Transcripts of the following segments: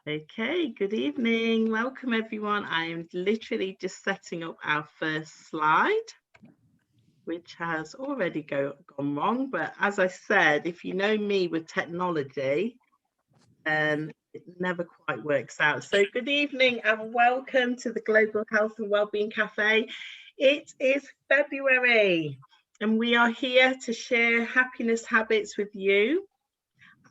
Okay, good evening. Welcome everyone. I am literally just setting up our first slide, which has already gone wrong. But as I said, if you know me with technology, it never quite works out. So good evening and welcome to the Global Health and Wellbeing Café. It is February and we are here to share happiness habits with you.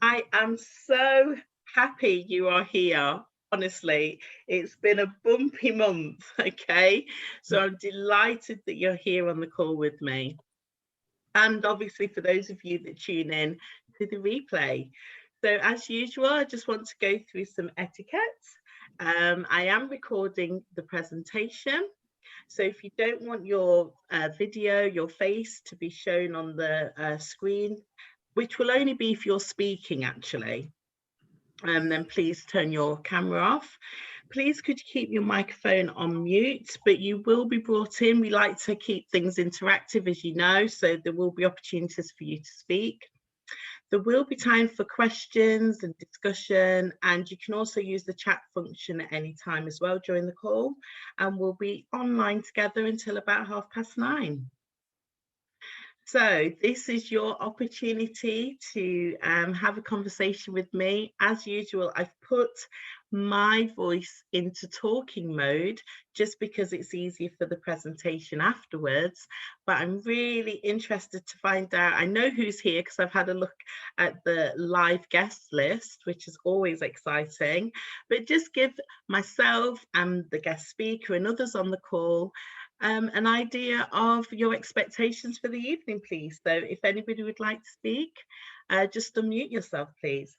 I am so happy you are here. Honestly, it's been a bumpy month, okay? So I'm delighted that you're here on the call with me. And obviously for those of you that tune in to the replay. So as usual, I just want to go through some etiquette. I am recording the presentation. So if you don't want your video, your face to be shown on the screen, which will only be if you're speaking actually, then please turn your camera off. Please could you keep your microphone on mute, but you will be brought in. We like to keep things interactive, as you know, so there will be opportunities for you to speak. There will be time for questions and discussion, and you can also use the chat function at any time as well during the call, and we'll be online together until about 9:30. So this is your opportunity to have a conversation with me. As usual, I've put my voice into talking mode just because it's easier for the presentation afterwards. But I'm really interested to find out, I know who's here because I've had a look at the live guest list, which is always exciting. But just give myself and the guest speaker and others on the call an idea of your expectations for the evening, please. So if anybody would like to speak, just unmute yourself, please.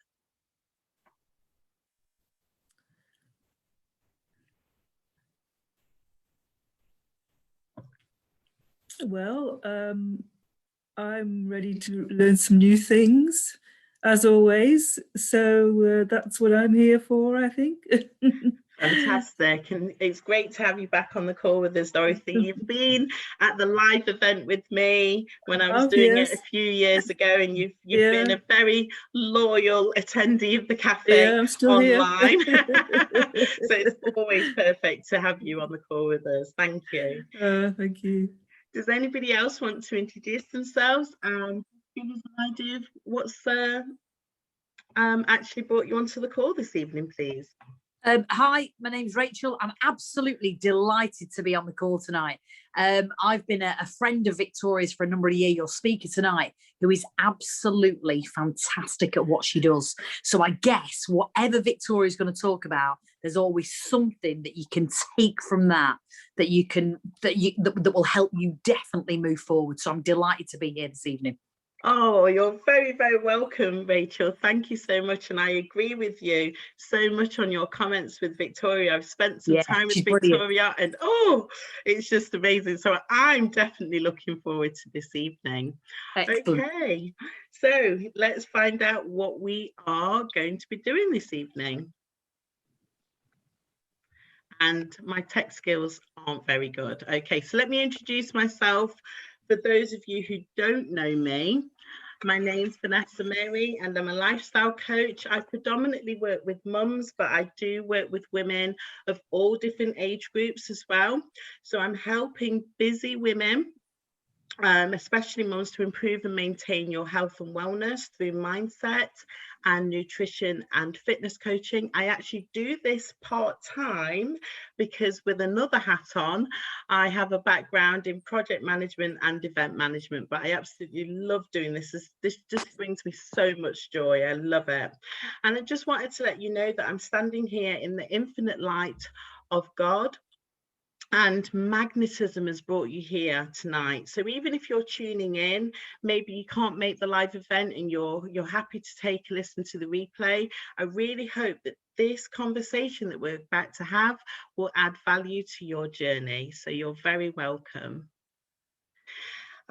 Well, I'm ready to learn some new things, as always. So that's what I'm here for, I think. Fantastic, and it's great to have you back on the call with us, Dorothy. You've been at the live event with me when I was doing it a few years ago, and you've been a very loyal attendee of the cafe I'm still online. Here. So it's always perfect to have you on the call with us. Thank you. Thank you. Does anybody else want to introduce themselves and give us an idea of what's actually brought you onto the call this evening, please? Hi, my name's Rachel. I'm absolutely delighted to be on the call tonight. I've been a friend of Victoria's for a number of years, your speaker tonight, who is absolutely fantastic at what she does. So I guess whatever Victoria's going to talk about, there's always something that you can take from that will help you definitely move forward. So I'm delighted to be here this evening. Oh, you're very, very welcome, Rachel. Thank you so much. And I agree with you so much on your comments with Victoria. I've spent some time with Victoria and it's just amazing. So I'm definitely looking forward to this evening. Excellent. Okay, so let's find out what we are going to be doing this evening. And my tech skills aren't very good. Okay, so let me introduce myself. For those of you who don't know me, my name's Vanessa-Mary and I'm a lifestyle coach. I predominantly work with mums, but I do work with women of all different age groups as well. So I'm helping busy women, especially mums, to improve and maintain your health and wellness through mindset and nutrition and fitness coaching. I actually do this part-time because with another hat on, I have a background in project management and event management, but I absolutely love doing this. This just brings me so much joy. I love it. And I just wanted to let you know that I'm standing here in the infinite light of God. And magnetism has brought you here tonight. So even if you're tuning in, maybe you can't make the live event and you're happy to take a listen to the replay, I really hope that this conversation that we're about to have will add value to your journey. So you're very welcome.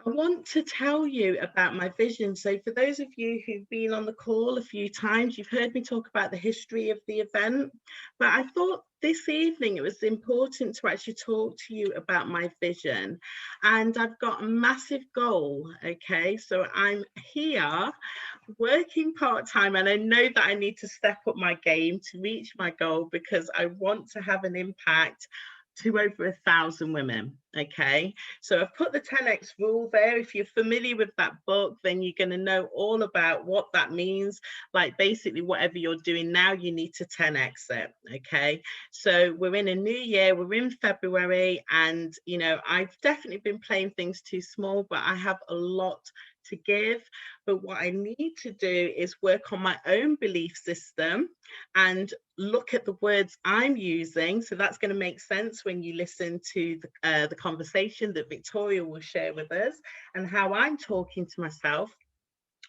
I want to tell you about my vision. So for those of you who've been on the call a few times, you've heard me talk about the history of the event, but I thought this evening it was important to actually talk to you about my vision. And I've got a massive goal, okay? So I'm here working part-time, and I know that I need to step up my game to reach my goal, because I want to have an impact to over 1,000 women. Okay, so I've put the 10x rule there. If you're familiar with that book, then you're going to know all about what that means. Like basically whatever you're doing now, you need to 10x it. Okay, so we're in a new year, we're in February, and you know, I've definitely been playing things too small, but I have a lot to give. But what I need to do is work on my own belief system and look at the words I'm using. So that's going to make sense when you listen to the conversation that Victoria will share with us, and how I'm talking to myself.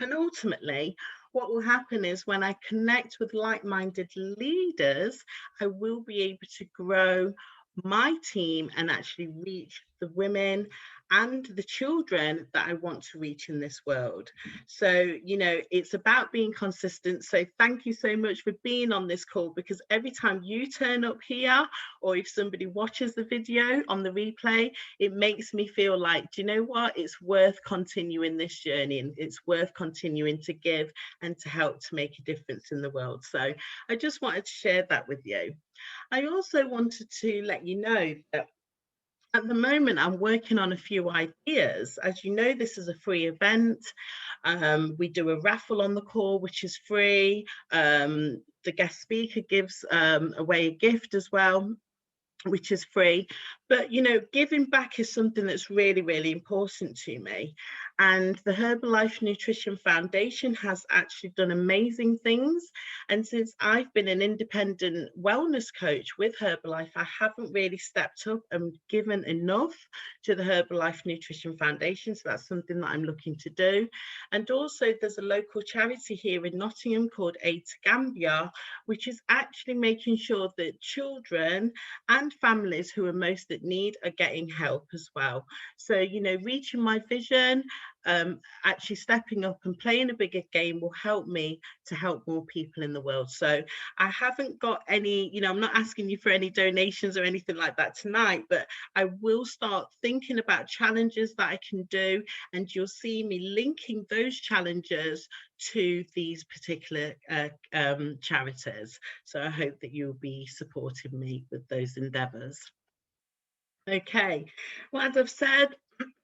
And ultimately, what will happen is when I connect with like-minded leaders, I will be able to grow my team and actually reach the women and the children that I want to reach in this world. So, you know, it's about being consistent. So thank you so much for being on this call, because every time you turn up here, or if somebody watches the video on the replay, it makes me feel like, do you know what? It's worth continuing this journey, and it's worth continuing to give and to help to make a difference in the world. So I just wanted to share that with you. I also wanted to let you know that at the moment, I'm working on a few ideas. As you know, this is a free event. We do a raffle on the call, which is free. The guest speaker gives away a gift as well, which is free. But you know, giving back is something that's really, really important to me. And the Herbalife Nutrition Foundation has actually done amazing things. And since I've been an independent wellness coach with Herbalife, I haven't really stepped up and given enough to the Herbalife Nutrition Foundation. So that's something that I'm looking to do. And also there's a local charity here in Nottingham called Etiquette, which is actually making sure that children and families who are most at need are getting help as well. So, you know, reaching my vision, actually stepping up and playing a bigger game will help me to help more people in the world. So I haven't got any, you know, I'm not asking you for any donations or anything like that tonight, but I will start thinking about challenges that I can do, and you'll see me linking those challenges to these particular charities. So I hope that you'll be supporting me with those endeavours. Okay, well, as I've said,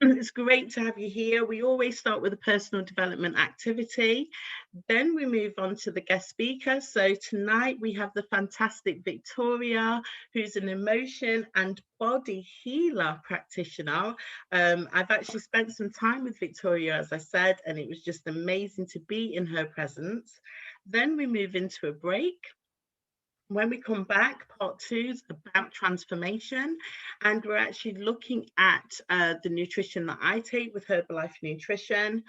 it's great to have you here. We always start with a personal development activity, then we move on to the guest speaker. So tonight we have the fantastic Victoria, who's an emotion and body healer practitioner. I've actually spent some time with Victoria, as I said, and it was just amazing to be in her presence. Then we move into a break. When we come back, part 2 is about transformation, and we're actually looking at the nutrition that I take with Herbalife Nutrition.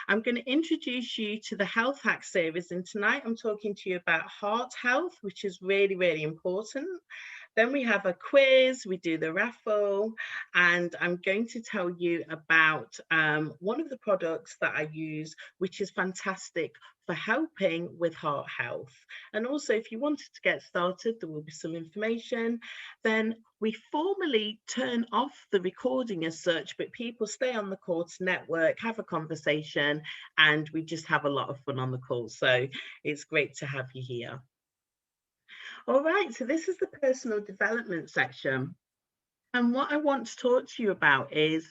I'm going to introduce you to the Health Hack series, and tonight I'm talking to you about heart health, which is really, really important. Then we have a quiz, we do the raffle, and I'm going to tell you about one of the products that I use, which is fantastic for helping with heart health. And also, if you wanted to get started, there will be some information. Then we formally turn off the recording as such, but people stay on the call to network, have a conversation, and we just have a lot of fun on the call. So it's great to have you here. All right, so this is the personal development section. And what I want to talk to you about is,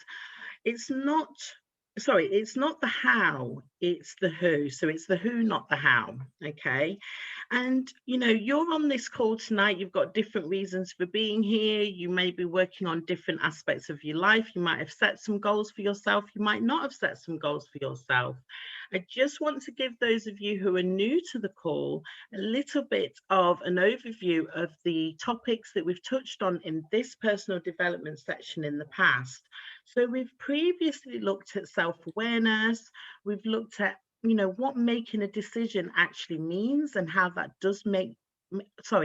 it's not the how, it's the who. So it's the who, not the how. Okay. And, you know, you're on this call tonight. You've got different reasons for being here. You may be working on different aspects of your life. You might have set some goals for yourself. You might not have set some goals for yourself. I just want to give those of you who are new to the call a little bit of an overview of the topics that we've touched on in this personal development section in the past. So we've previously looked at self-awareness. We've looked at, you know, what making a decision actually means and how that does make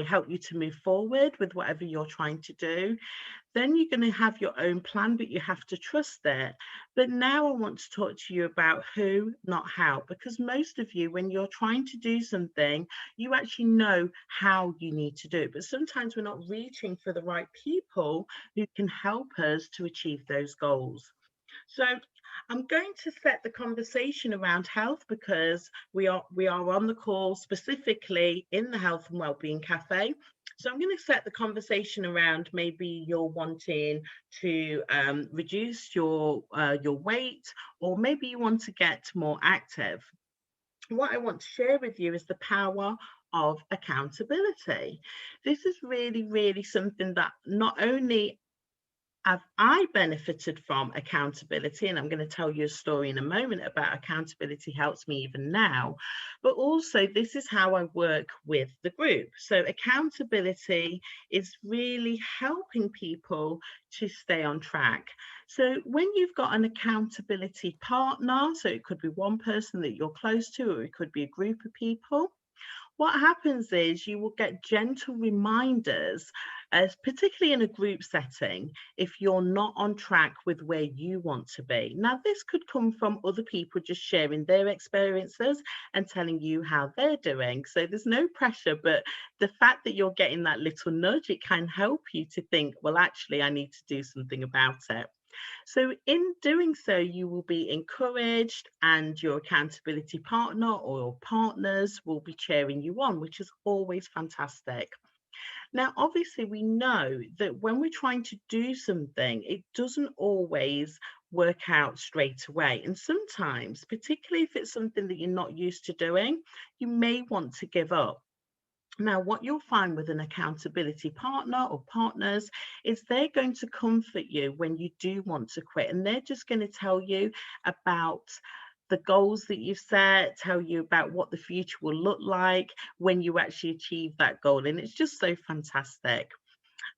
help you to move forward with whatever you're trying to do. Then you're going to have your own plan, but you have to trust it. But now I want to talk to you about who, not how, because most of you, when you're trying to do something, you actually know how you need to do it. But sometimes we're not reaching for the right people who can help us to achieve those goals. So I'm going to set the conversation around health because we are on the call specifically in the Health and Wellbeing Café. So I'm going to set the conversation around maybe you're wanting to reduce your weight, or maybe you want to get more active. What I want to share with you is the power of accountability. This is really, really something that not only have I benefited from accountability, and I'm going to tell you a story in a moment about accountability helps me even now, but also this is how I work with the group. So accountability is really helping people to stay on track. So when you've got an accountability partner, so it could be one person that you're close to, or it could be a group of people, what happens is you will get gentle reminders, as particularly in a group setting, if you're not on track with where you want to be. Now, this could come from other people just sharing their experiences and telling you how they're doing. So there's no pressure, but the fact that you're getting that little nudge, it can help you to think, well, actually, I need to do something about it. So in doing so, you will be encouraged, and your accountability partner or your partners will be cheering you on, which is always fantastic. Now, obviously, we know that when we're trying to do something, it doesn't always work out straight away. And sometimes, particularly if it's something that you're not used to doing, you may want to give up. Now, what you'll find with an accountability partner or partners is they're going to comfort you when you do want to quit, and they're just going to tell you about the goals that you've set, tell you about what the future will look like when you actually achieve that goal. And it's just so fantastic.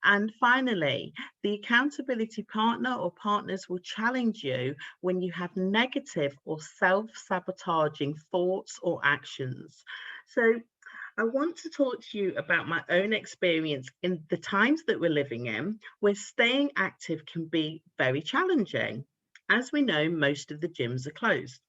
And finally, the accountability partner or partners will challenge you when you have negative or self-sabotaging thoughts or actions. So I want to talk to you about my own experience in the times that we're living in, where staying active can be very challenging. As we know, most of the gyms are closed.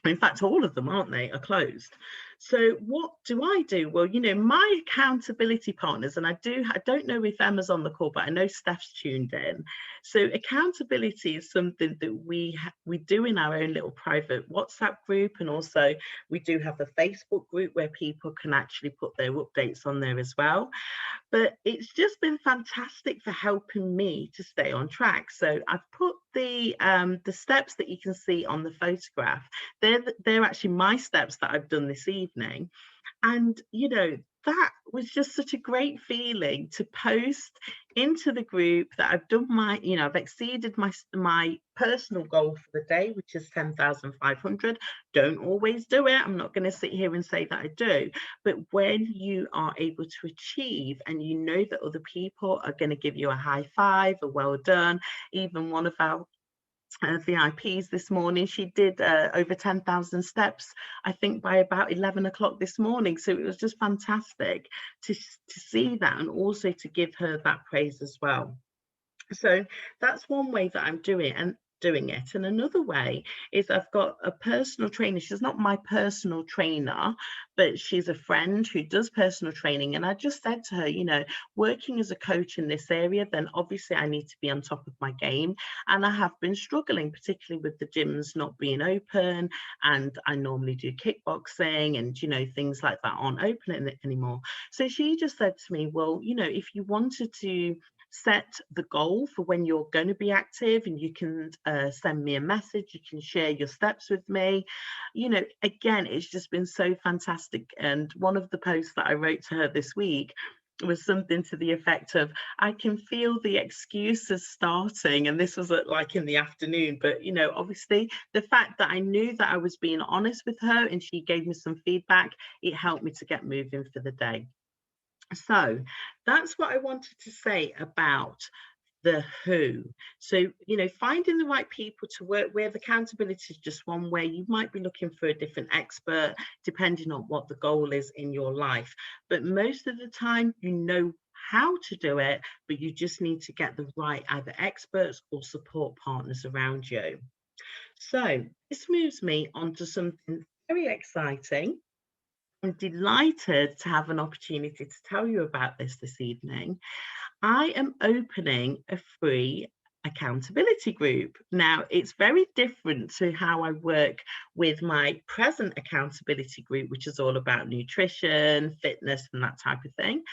In fact, all of them, aren't they, are closed. So what do I do? Well, my accountability partners, and I don't know if Emma's on the call, but I know Steph's tuned in. So accountability is something that we do in our own little private WhatsApp group, and also we do have a Facebook group where people can actually put their updates on there as well. But it's just been fantastic for helping me to stay on track. So I've put the steps that you can see on the photograph. They're actually my steps that I've done this evening. And, that was just such a great feeling to post into the group that I've done I've exceeded my personal goal for the day, which is 10,500. Don't always do it. I'm not going to sit here and say that I do. But when you are able to achieve, and you know that other people are going to give you a high five, a well done, even one of our VIPs this morning, she did over 10,000 steps, I think, by about 11 o'clock this morning. So it was just fantastic to see that, and also to give her that praise as well. So that's one way that I'm doing it. And another way is I've got a personal trainer. She's not my personal trainer, but she's a friend who does personal training. And I just said to her, working as a coach in this area, then obviously I need to be on top of my game. And I have been struggling, particularly with the gyms not being open. And I normally do kickboxing, and, things like that aren't open anymore. So she just said to me, well, if you wanted to set the goal for when you're going to be active, and you can send me a message, you can share your steps with me. Again, it's just been so fantastic. And one of the posts that I wrote to her this week was something to the effect of, I can feel the excuses starting. And this was in the afternoon, but obviously the fact that I knew that I was being honest with her and she gave me some feedback, it helped me to get moving for the day. So that's what I wanted to say about the who. So, you know, finding the right people to work with. Accountability is just one way. You might be looking for a different expert depending on what the goal is in your life. But most of the time, you know how to do it, but you just need to get the right either experts or support partners around you. So this moves me on to something very exciting. I'm delighted to have an opportunity to tell you about this evening. I am opening a free accountability group. Now, it's very different to how I work with my present accountability group, which is all about nutrition, fitness, and that type of thing.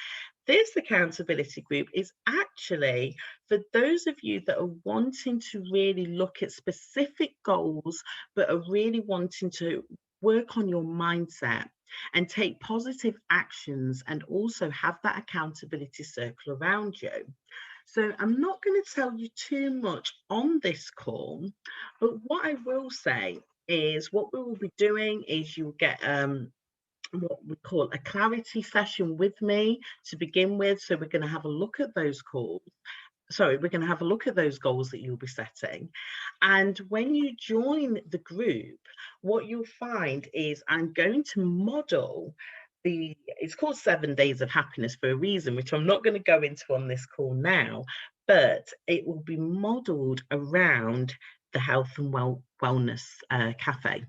This accountability group is actually for those of you that are wanting to really look at specific goals, but are really wanting to work on your mindset and take positive actions, and also have that accountability circle around you. So I'm not going to tell you too much on this call, but what I will say is what we will be doing is you'll get what we call a clarity session with me to begin with. So we're going to have a look at those calls. Sorry, we're going to have a look at those goals that you'll be setting. And when you join the group, what you'll find is I'm going to model it's called 7 Days of Happiness for a reason, which I'm not going to go into on this call now, but it will be modeled around the Health and Wellness Cafe.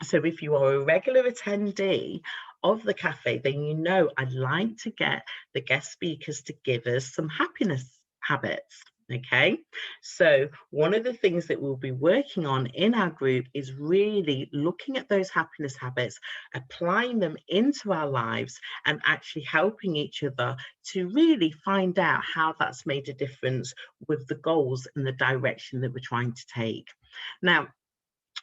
So if you are a regular attendee of the cafe, then you know I'd like to get the guest speakers to give us some happiness habits. Okay, so one of the things that we'll be working on in our group is really looking at those happiness habits, applying them into our lives, and actually helping each other to really find out how that's made a difference with the goals and the direction that we're trying to take. Now,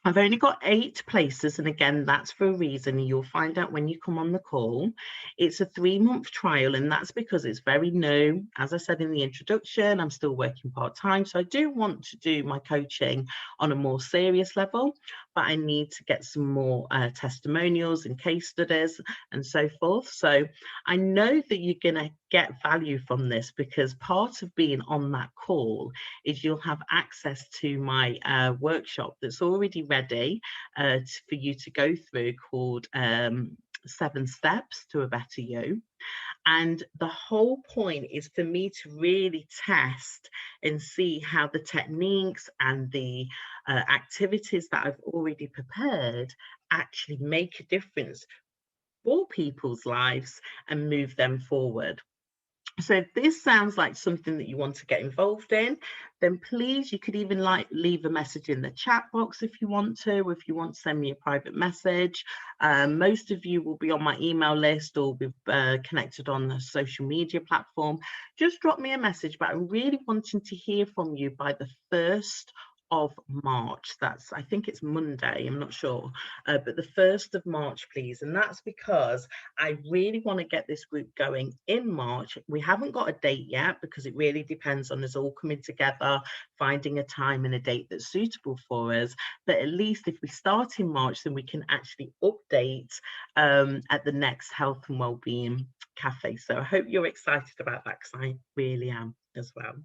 I've only got 8 places, and again, that's for a reason. You'll find out when you come on the call. It's a 3-month trial, and that's because it's very new. As I said in the introduction, I'm still working part-time, so I do want to do my coaching on a more serious level, but I need to get some more testimonials and case studies and so forth. So I know that you're going to get value from this, because part of being on that call is you'll have access to my workshop that's already ready for you to go through, called 7 Steps to a Better You. And the whole point is for me to really test and see how the techniques and the activities that I've already prepared actually make a difference for people's lives and move them forward. So if this sounds like something that you want to get involved in, then please, you could even leave a message in the chat box if you want to, or if you want to send me a private message. Most of you will be on my email list or be connected on a social media platform. Just drop me a message, but I'm really wanting to hear from you by the 1st of March. That's, I think it's Monday, I'm not sure, but the 1st of March, please. And that's because I really want to get this group going in March. We haven't got a date yet, because it really depends on us all coming together, finding a time and a date that's suitable for us. But at least if we start in March, then we can actually update at the next Health and Wellbeing Cafe. So I hope you're excited about that, because I really am as well.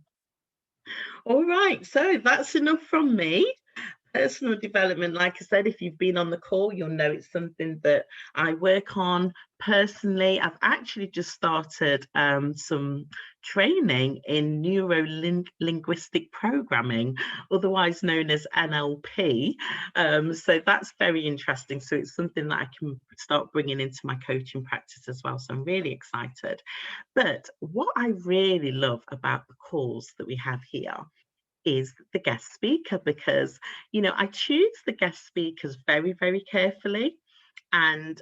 All right, so that's enough from me. Personal development, like I said, if you've been on the call, you'll know it's something that I work on personally. I've actually just started some training in neuro-linguistic programming, otherwise known as NLP. So that's very interesting. So it's something that I can start bringing into my coaching practice as well. So I'm really excited. But what I really love about the calls that we have here is the guest speaker, because, you know, I choose the guest speakers very, very carefully. And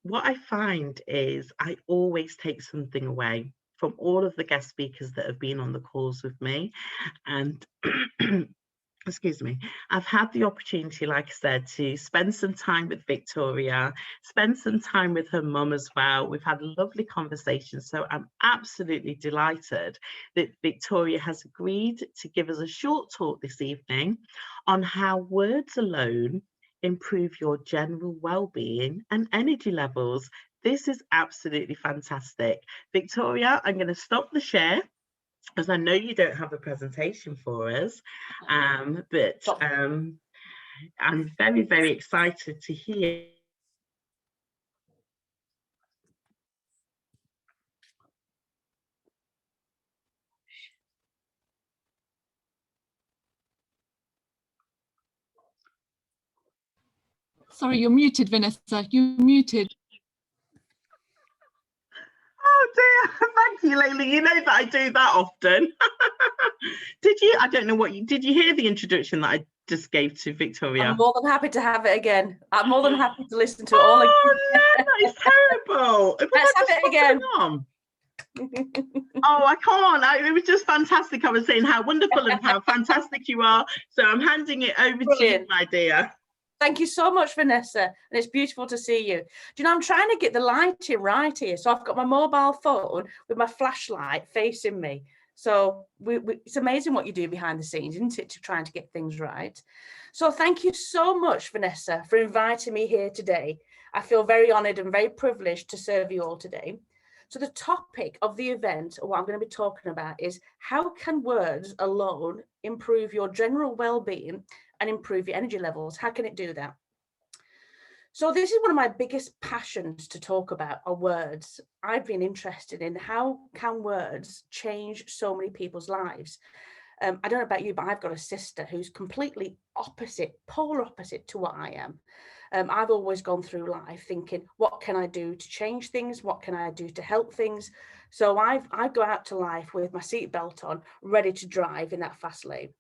what I find is I always take something away from all of the guest speakers that have been on the calls with me. And excuse me, I've had the opportunity, like I said, to spend some time with Victoria, spend some time with her mum as well. We've had lovely conversations. So I'm absolutely delighted that Victoria has agreed to give us a short talk this evening on how words alone improve your general well-being and energy levels. This is absolutely fantastic. Victoria, I'm going to stop the share as I know you don't have a presentation for us, but I'm very, very excited to hear. Sorry, you're muted, Vanessa. You're muted. Oh dear, thank you, Layla. You know that I do that often. Did you? I don't know what you did. You hear the introduction that I just gave to Victoria? I'm more than happy to have it again. I'm more than happy to listen to it all again. Oh no, that is terrible. Let's have it again. Oh, I can't. It was just fantastic. I was saying how wonderful and how fantastic you are. So I'm handing it over to you, my dear. Thank you so much, Vanessa. And it's beautiful to see you. Do you know, I'm trying to get the lighting right here. So I've got my mobile phone with my flashlight facing me. So it's amazing what you do behind the scenes, isn't it, to trying to get things right. So thank you so much, Vanessa, for inviting me here today. I feel very honoured and very privileged to serve you all today. So the topic of the event, or what I'm going to be talking about, is how can words alone improve your general well-being and improve your energy levels? How can it do that? So this is one of my biggest passions to talk about, are words. I've been interested in how can words change so many people's lives. I don't know about you, but I've got a sister who's completely opposite, polar opposite to what I am. I've always gone through life thinking, what can I do to change things? What can I do to help things? So I go out to life with my seatbelt on, ready to drive in that fast lane.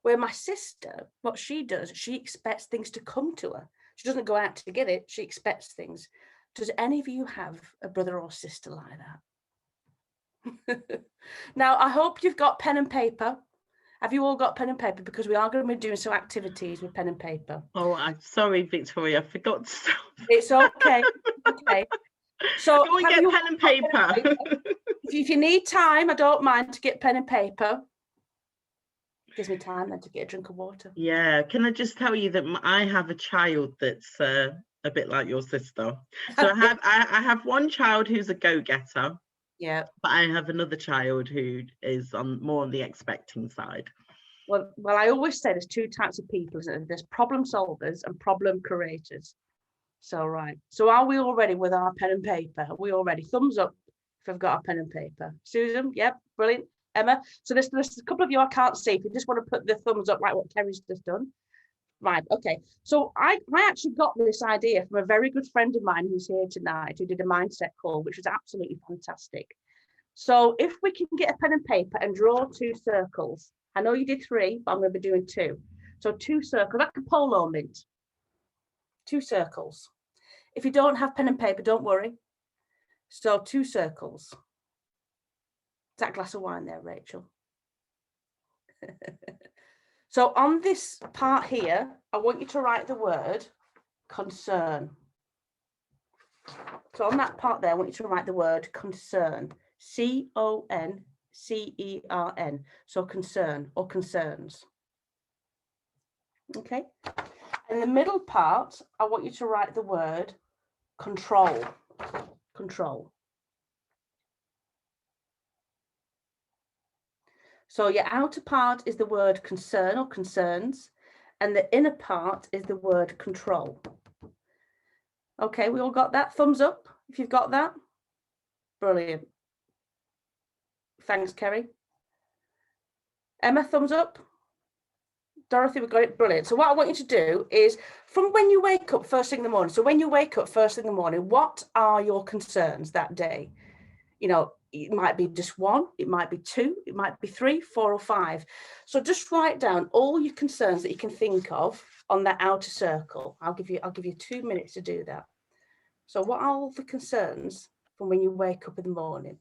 Where my sister, what she does, she expects things to come to her. She doesn't go out to get it. She expects things. Does any of you have a brother or sister like that? Now, I hope you've got pen and paper. Have you all got pen and paper? Because we are going to be doing some activities with pen and paper. Oh, I'm sorry, Victoria. I forgot to stop. It's okay. Okay. So go and get pen and paper. If you need time, I don't mind to get pen and paper. Gives me time then to get a drink of water. Yeah, can I just tell you that I have a child that's a bit like your sister. So I have one child who's a go-getter. Yeah. But I have another child who is more on the expecting side. Well, I always say there's two types of people, isn't there? There's problem solvers and problem creators. So right. So are we all ready with our pen and paper? Are we all ready? Thumbs up if we've got our pen and paper. Susan, yep, brilliant. Emma, so there's a couple of you I can't see. If you just want to put the thumbs up like what Kerry's just done. Right, okay. So I actually got this idea from a very good friend of mine who's here tonight, who did a mindset call, which was absolutely fantastic. So if we can get a pen and paper and draw two circles. I know you did three, but I'm going to be doing two. So two circles, like a polo mint. Two circles. If you don't have pen and paper, don't worry. So two circles. Is that a glass of wine there, Rachel? So on this part here, I want you to write the word concern. So on that part there, I want you to write the word concern. C-O-N-C-E-R-N. So concern or concerns. Okay. In the middle part, I want you to write the word control. Control. So your outer part is the word concern or concerns, and the inner part is the word control. Okay, we all got that? Thumbs up if you've got that. Brilliant. Thanks, Kerry. Emma, thumbs up. Dorothy, we got it. Brilliant. So what I want you to do is, from when you wake up first thing in the morning, so when you wake up first thing in the morning, what are your concerns that day? You know, it might be just one, it might be two, it might be 3, 4, or 5. So just write down all your concerns that you can think of on that outer circle. I'll give you 2 minutes to do that. So what are all the concerns from when you wake up in the morning?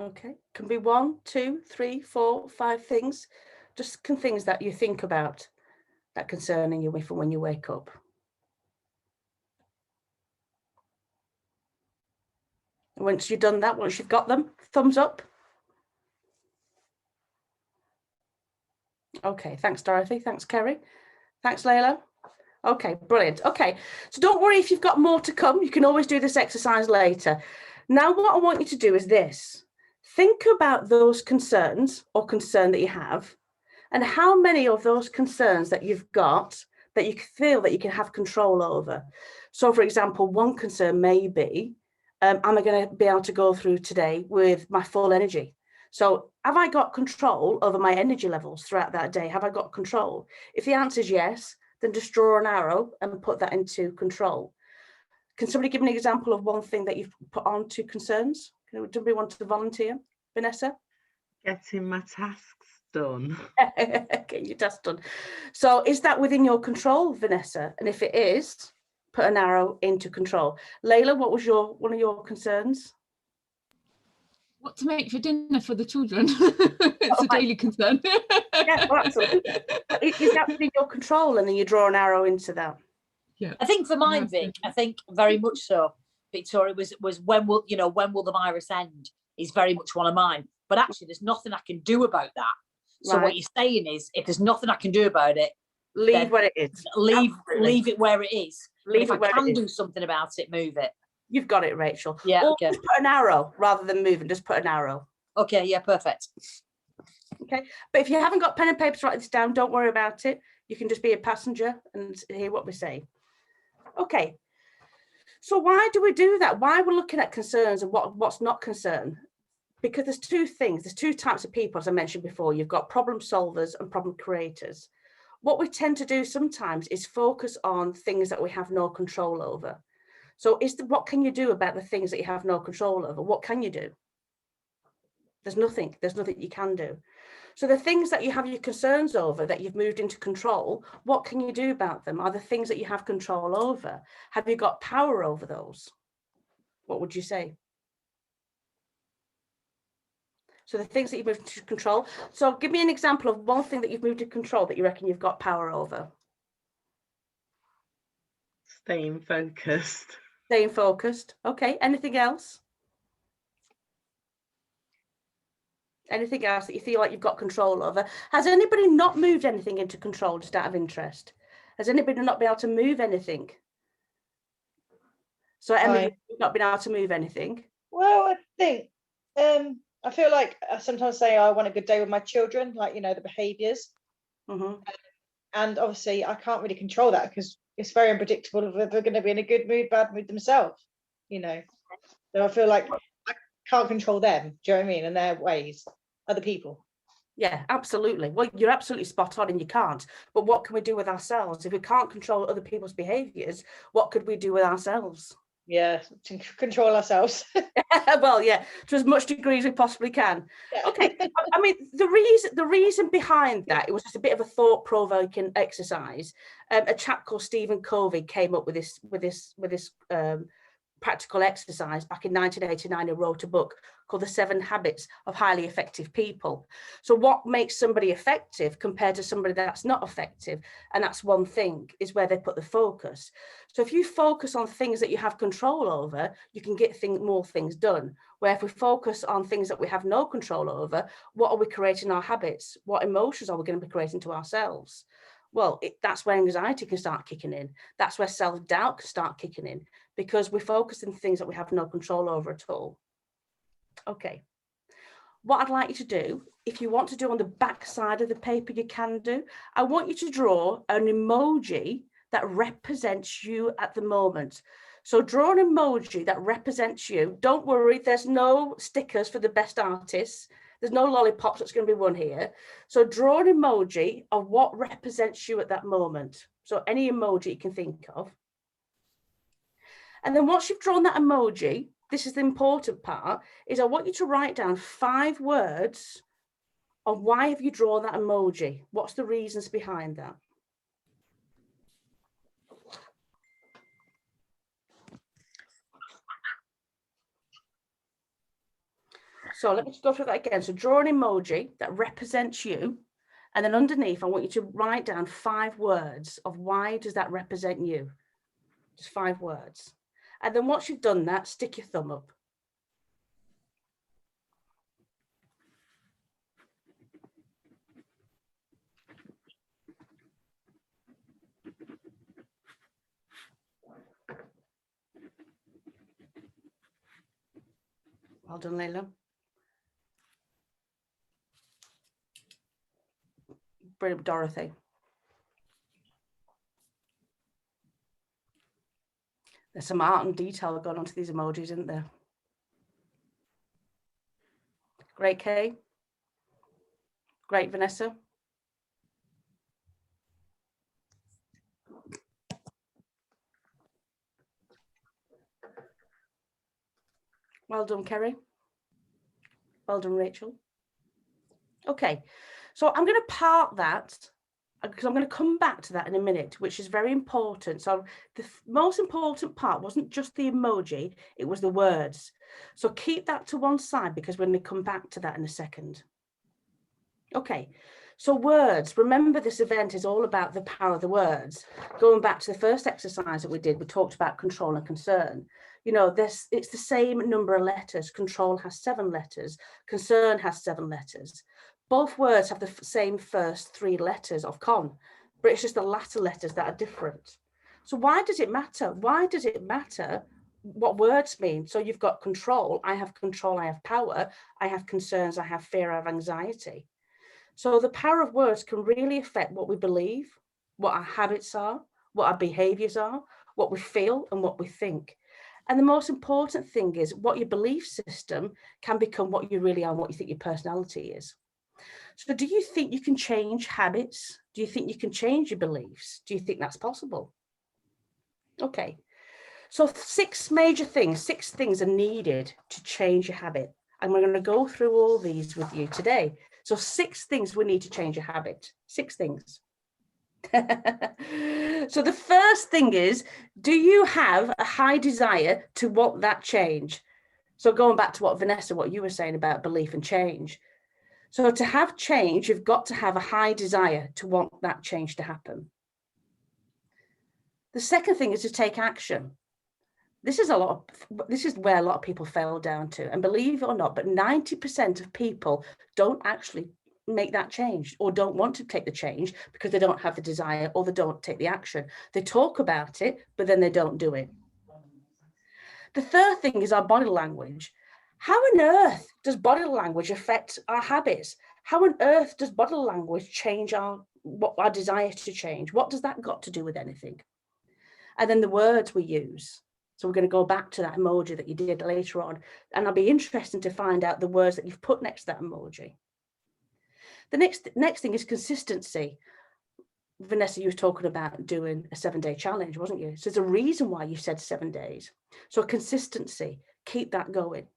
Okay, can be 1, 2, 3, 4, 5 things. Just things that you think about that concerning you from when you wake up. Once you've done that, once you've got them, thumbs up. Okay, thanks, Dorothy. Thanks, Kerry. Thanks, Layla. Okay, brilliant. Okay, so don't worry if you've got more to come. You can always do this exercise later. Now, what I want you to do is this. Think about those concerns or concern that you have, and how many of those concerns that you've got that you feel that you can have control over. So, for example, one concern may be, am I going to be able to go through today with my full energy? So have I got control over my energy levels throughout that day? Have I got control? If the answer is yes, then just draw an arrow and put that into control. Can somebody give me an example of one thing that you've put on to concerns? Does anybody want to volunteer? Vanessa? Getting my tasks done. Getting your tasks done. So is that within your control, Vanessa? And if it is, put an arrow into control. Layla, what was one of your concerns? What to make for dinner for the children? It's a daily concern. Yeah, well, absolutely. Is that within your control? And then you draw an arrow into that. Yeah. I think for mine, Vic, I think very much so. Victoria was when will the virus end? Is very much one of mine. But actually, there's nothing I can do about that. So what you're saying is, if there's nothing I can do about it, leave where it is. Leave it where it is. Leave if I can do something about it, move it. You've got it, Rachel. Yeah. Or just put an arrow rather than moving. Just put an arrow. Okay. Yeah. Perfect. Okay. But if you haven't got pen and paper to write this down, don't worry about it. You can just be a passenger and hear what we say. Okay. So why do we do that? Why we're looking at concerns and what's not concern? Because there's two things. There's two types of people, as I mentioned before. You've got problem solvers and problem creators. What we tend to do sometimes is focus on things that we have no control over. So what can you do about the things that you have no control over? What can you do? There's nothing you can do. So the things that you have your concerns over that you've moved into control, what can you do about them? Are the things that you have control over? Have you got power over those? What would you say? So the things that you've moved into control. So give me an example of one thing that you've moved to control that you reckon you've got power over. Staying focused. Staying focused. Okay. Anything else? Anything else that you feel like you've got control over? Has anybody not moved anything into control just out of interest? Has anybody not been able to move anything? So Emily, you've not been able to move anything? Well, I think I feel like I sometimes say I want a good day with my children, like, the behaviours. Mm-hmm. And obviously I can't really control that because it's very unpredictable if they're going to be in a good mood, bad mood themselves, So I feel like I can't control them, do you know what I mean, and their ways, other people. Yeah, absolutely. Well, you're absolutely spot on and you can't. But what can we do with ourselves? If we can't control other people's behaviours, what could we do with ourselves? Yeah, to control ourselves. Well, yeah, to as much degree as we possibly can. Yeah. Okay. I mean, the reason behind that, it was just a bit of a thought-provoking exercise. A chap called Stephen Covey came up with this practical exercise back in 1989. He wrote a book called The 7 Habits of Highly Effective People. So what makes somebody effective compared to somebody that's not effective? And that's one thing, is where they put the focus. So if you focus on things that you have control over, you can get more things done. Where if we focus on things that we have no control over, what are we creating our habits? What emotions are we going to be creating to ourselves? Well, that's where anxiety can start kicking in. That's where self-doubt can start kicking in, because we're focused on things that we have no control over at all. Okay. What I'd like you to do, if you want to do on the back side of the paper, you can do. I want you to draw an emoji that represents you at the moment. So draw an emoji that represents you. Don't worry, there's no stickers for the best artists. There's no lollipops that's going to be won here. So draw an emoji of what represents you at that moment. So any emoji you can think of. And then once you've drawn that emoji, this is the important part, is I want you to write down 5 words of why have you drawn that emoji? What's the reasons behind that? So let me just go through that again. So draw an emoji that represents you. And then underneath, I want you to write down 5 words of why does that represent you? Just 5 words. And then once you've done that, stick your thumb up. Well done, Layla. Brilliant, Dorothy. There's some art and detail going onto these emojis, isn't there? Great, Kay. Great, Vanessa. Well done, Kerry. Well done, Rachel. Okay, so I'm going to park that because I'm going to come back to that in a minute, which is very important. So the most important part wasn't just the emoji, it was the words. So keep that to one side because we're going to come back to that in a second. Okay, so words. Remember, this event is all about the power of the words. Going back to the first exercise that we did, we talked about control and concern. You know, it's the same number of letters. Control has 7 letters. Concern has 7 letters. Both words have the same first 3 letters of con, but it's just the latter letters that are different. So why does it matter? Why does it matter what words mean? So you've got control. I have control. I have power. I have concerns. I have fear. I have anxiety. So the power of words can really affect what we believe, what our habits are, what our behaviors are, what we feel and what we think. And the most important thing is what your belief system can become what you really are and what you think your personality is. So do you think you can change habits? Do you think you can change your beliefs? Do you think that's possible? Okay. So 6 major things, 6 things are needed to change your habit. And we're going to go through all these with you today. So 6 things we need to change your habit. 6 things. So the first thing is, do you have a high desire to want that change? So going back to what Vanessa, what you were saying about belief and change. So to have change, you've got to have a high desire to want that change to happen. The second thing is to take action. This is where a lot of people fail down to, and believe it or not, but 90% of people don't actually make that change or don't want to take the change because they don't have the desire or they don't take the action. They talk about it, but then they don't do it. The third thing is our body language. How on earth does body language affect our habits? How on earth does body language change our desire to change? What does that got to do with anything? And then the words we use. So we're going to go back to that emoji that you did later on. And I'll be interested to find out the words that you've put next to that emoji. The next thing is consistency. Vanessa, you were talking about doing a 7-day challenge, wasn't you? So there's a reason why you said 7 days. So consistency, keep that going.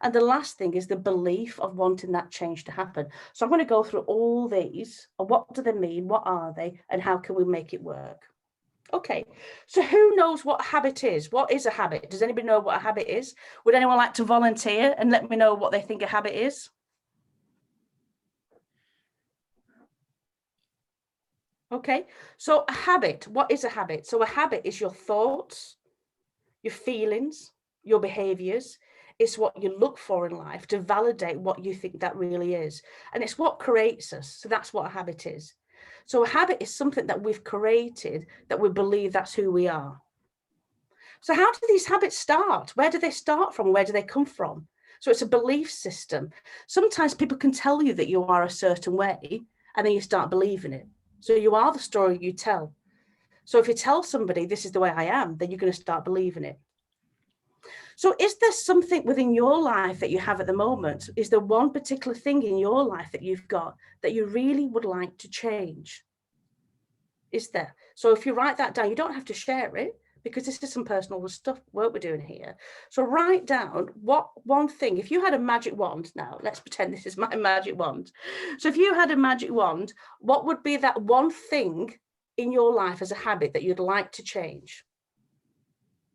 And the last thing is the belief of wanting that change to happen. So I'm going to go through all these. What do they mean? What are they? And how can we make it work? Okay, so who knows what a habit is? What is a habit? Does anybody know what a habit is? Would anyone like to volunteer and let me know what they think a habit is? Okay, so a habit, what is a habit? So a habit is your thoughts, your feelings, your behaviors. It's what you look for in life to validate what you think that really is. And it's what creates us. So that's what a habit is. So a habit is something that we've created that we believe that's who we are. So how do these habits start? Where do they start from? Where do they come from? So it's a belief system. Sometimes people can tell you that you are a certain way and then you start believing it. So you are the story you tell. So if you tell somebody this is the way I am, then you're going to start believing it. So is there something within your life that you have at the moment? Is there one particular thing in your life that you've got that you really would like to change? Is there? So if you write that down, you don't have to share it because this is some personal stuff, work we're doing here. So write down what one thing, if you had a magic wand, now let's pretend this is my magic wand. So if you had a magic wand, what would be that one thing in your life as a habit that you'd like to change?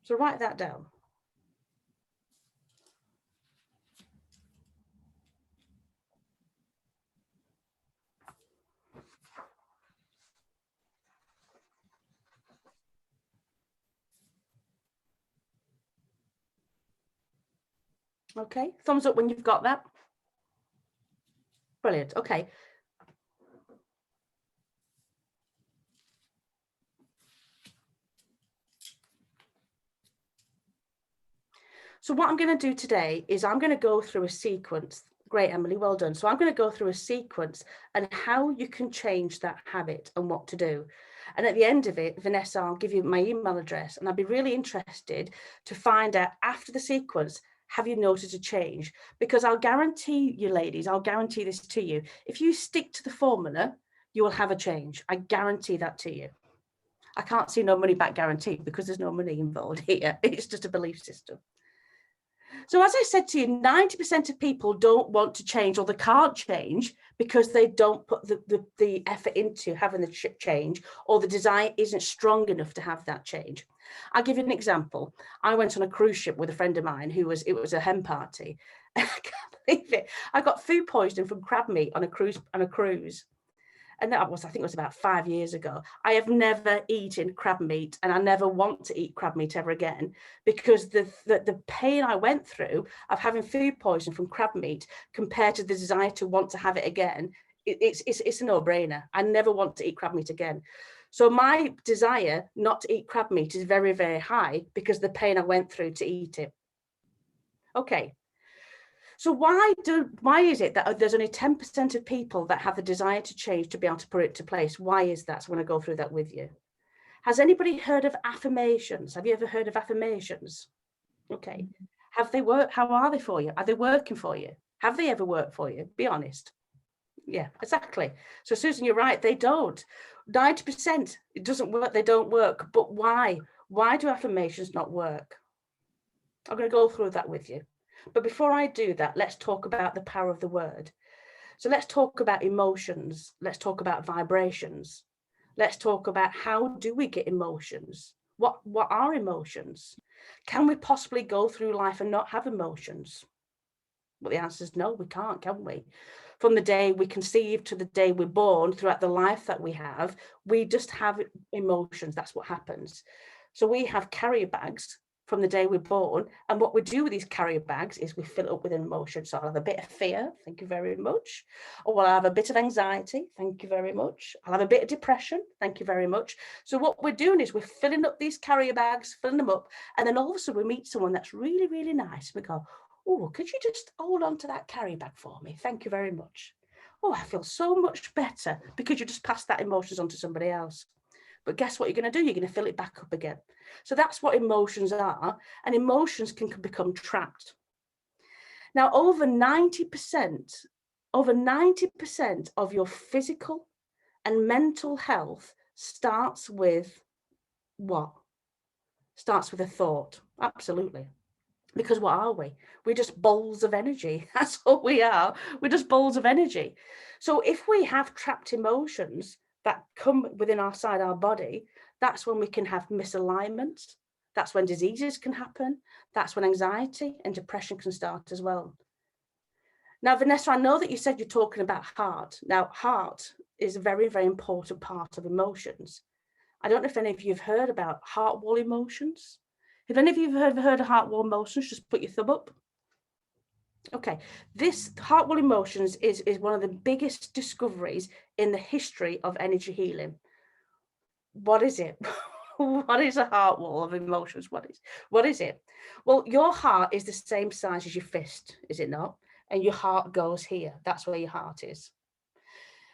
So write that down. Okay, thumbs up when you've got that. Brilliant. Okay. So what I'm going to do today is I'm going to go through a sequence. Great, Emily, well done. So I'm going to go through a sequence and how you can change that habit and what to do. And at the end of it, Vanessa, I'll give you my email address, and I'd be really interested to find out after the sequence, have you noticed a change? Because I'll guarantee you, ladies, I'll guarantee this to you. If you stick to the formula, you will have a change. I guarantee that to you. I can't see no money back guarantee because there's no money involved here. It's just a belief system. So as I said to you, 90% of people don't want to change, or they can't change because they don't put the effort into having the change, or the desire isn't strong enough to have that change. I'll give you an example. I went on a cruise ship with a friend of mine it was a hen party. I can't believe it. I got food poisoning from crab meat on a cruise. And that was, I think it was about 5 years ago. I have never eaten crab meat, and I never want to eat crab meat ever again, because the pain I went through of having food poisoning from crab meat compared to the desire to want to have it again, it's a no-brainer. I never want to eat crab meat again. So my desire not to eat crab meat is very, very high because of the pain I went through to eat it. Okay. So why is it that there's only 10% of people that have the desire to change to be able to put it to place? Why is that? So I'm going to go through that with you. Has anybody heard of affirmations? Have you ever heard of affirmations? Okay. Have they worked? How are they for you? Are they working for you? Have they ever worked for you? Be honest. Yeah, exactly. So Susan, you're right. They don't. 90%, it doesn't work. They don't work. But why? Why do affirmations not work? I'm going to go through that with you. But before I do that, let's talk about the power of the word. So let's talk about emotions. Let's talk about vibrations. Let's talk about how do we get emotions? What are emotions? Can we possibly go through life and not have emotions? Well, the answer is no, we can't, can we? From the day we conceive to the day we're born, throughout the life that we have, we just have emotions. That's what happens. So we have carrier bags from the day we're born, and what we do with these carrier bags is we fill it up with an emotion. So I'll have a bit of fear, thank you very much, or I'll have a bit of anxiety, thank you very much, I'll have a bit of depression, thank you very much. So what we're doing is we're filling up these carrier bags, filling them up, and then all of a sudden we meet someone that's really, really nice. We go, oh, could you just hold on to that carrier bag for me, thank you very much. Oh, I feel so much better, because you just passed that emotions on to somebody else. But guess what you're going to do? You're going to fill it back up again. So that's what emotions are. And emotions can become trapped. Now, over 90% of your physical and mental health starts with what? Starts with a thought. Absolutely. Because what are we? We're just bowls of energy. That's what we are. We're just bowls of energy. So if we have trapped emotions that come within our body, that's when we can have misalignments. That's when diseases can happen. That's when anxiety and depression can start as well. Now, Vanessa, I know that you said you're talking about heart. Now, heart is a very, very important part of emotions. I don't know if any of you have heard about heart wall emotions. If any of you have ever heard of heart wall emotions, just put your thumb up. Okay, this heart wall emotions is one of the biggest discoveries in the history of energy healing. What is it? What is a heart wall of emotions? What is it? Well, your heart is the same size as your fist, is it not? And your heart goes here. That's where your heart is.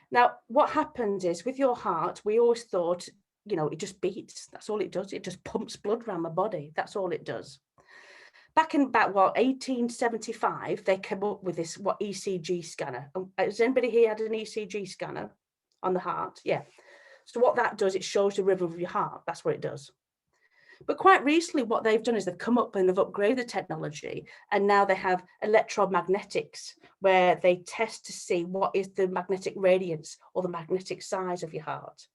Now, what happens is with your heart, we always thought, it just beats. That's all it does. It just pumps blood around my body. That's all it does. Back in 1875, they came up with this ECG scanner. Has anybody here had an ECG scanner on the heart? Yeah. So what that does, it shows the rhythm of your heart. That's what it does. But quite recently, what they've done is they've come up and they've upgraded the technology, and now they have electromagnetics, where they test to see what is the magnetic radiance or the magnetic size of your heart.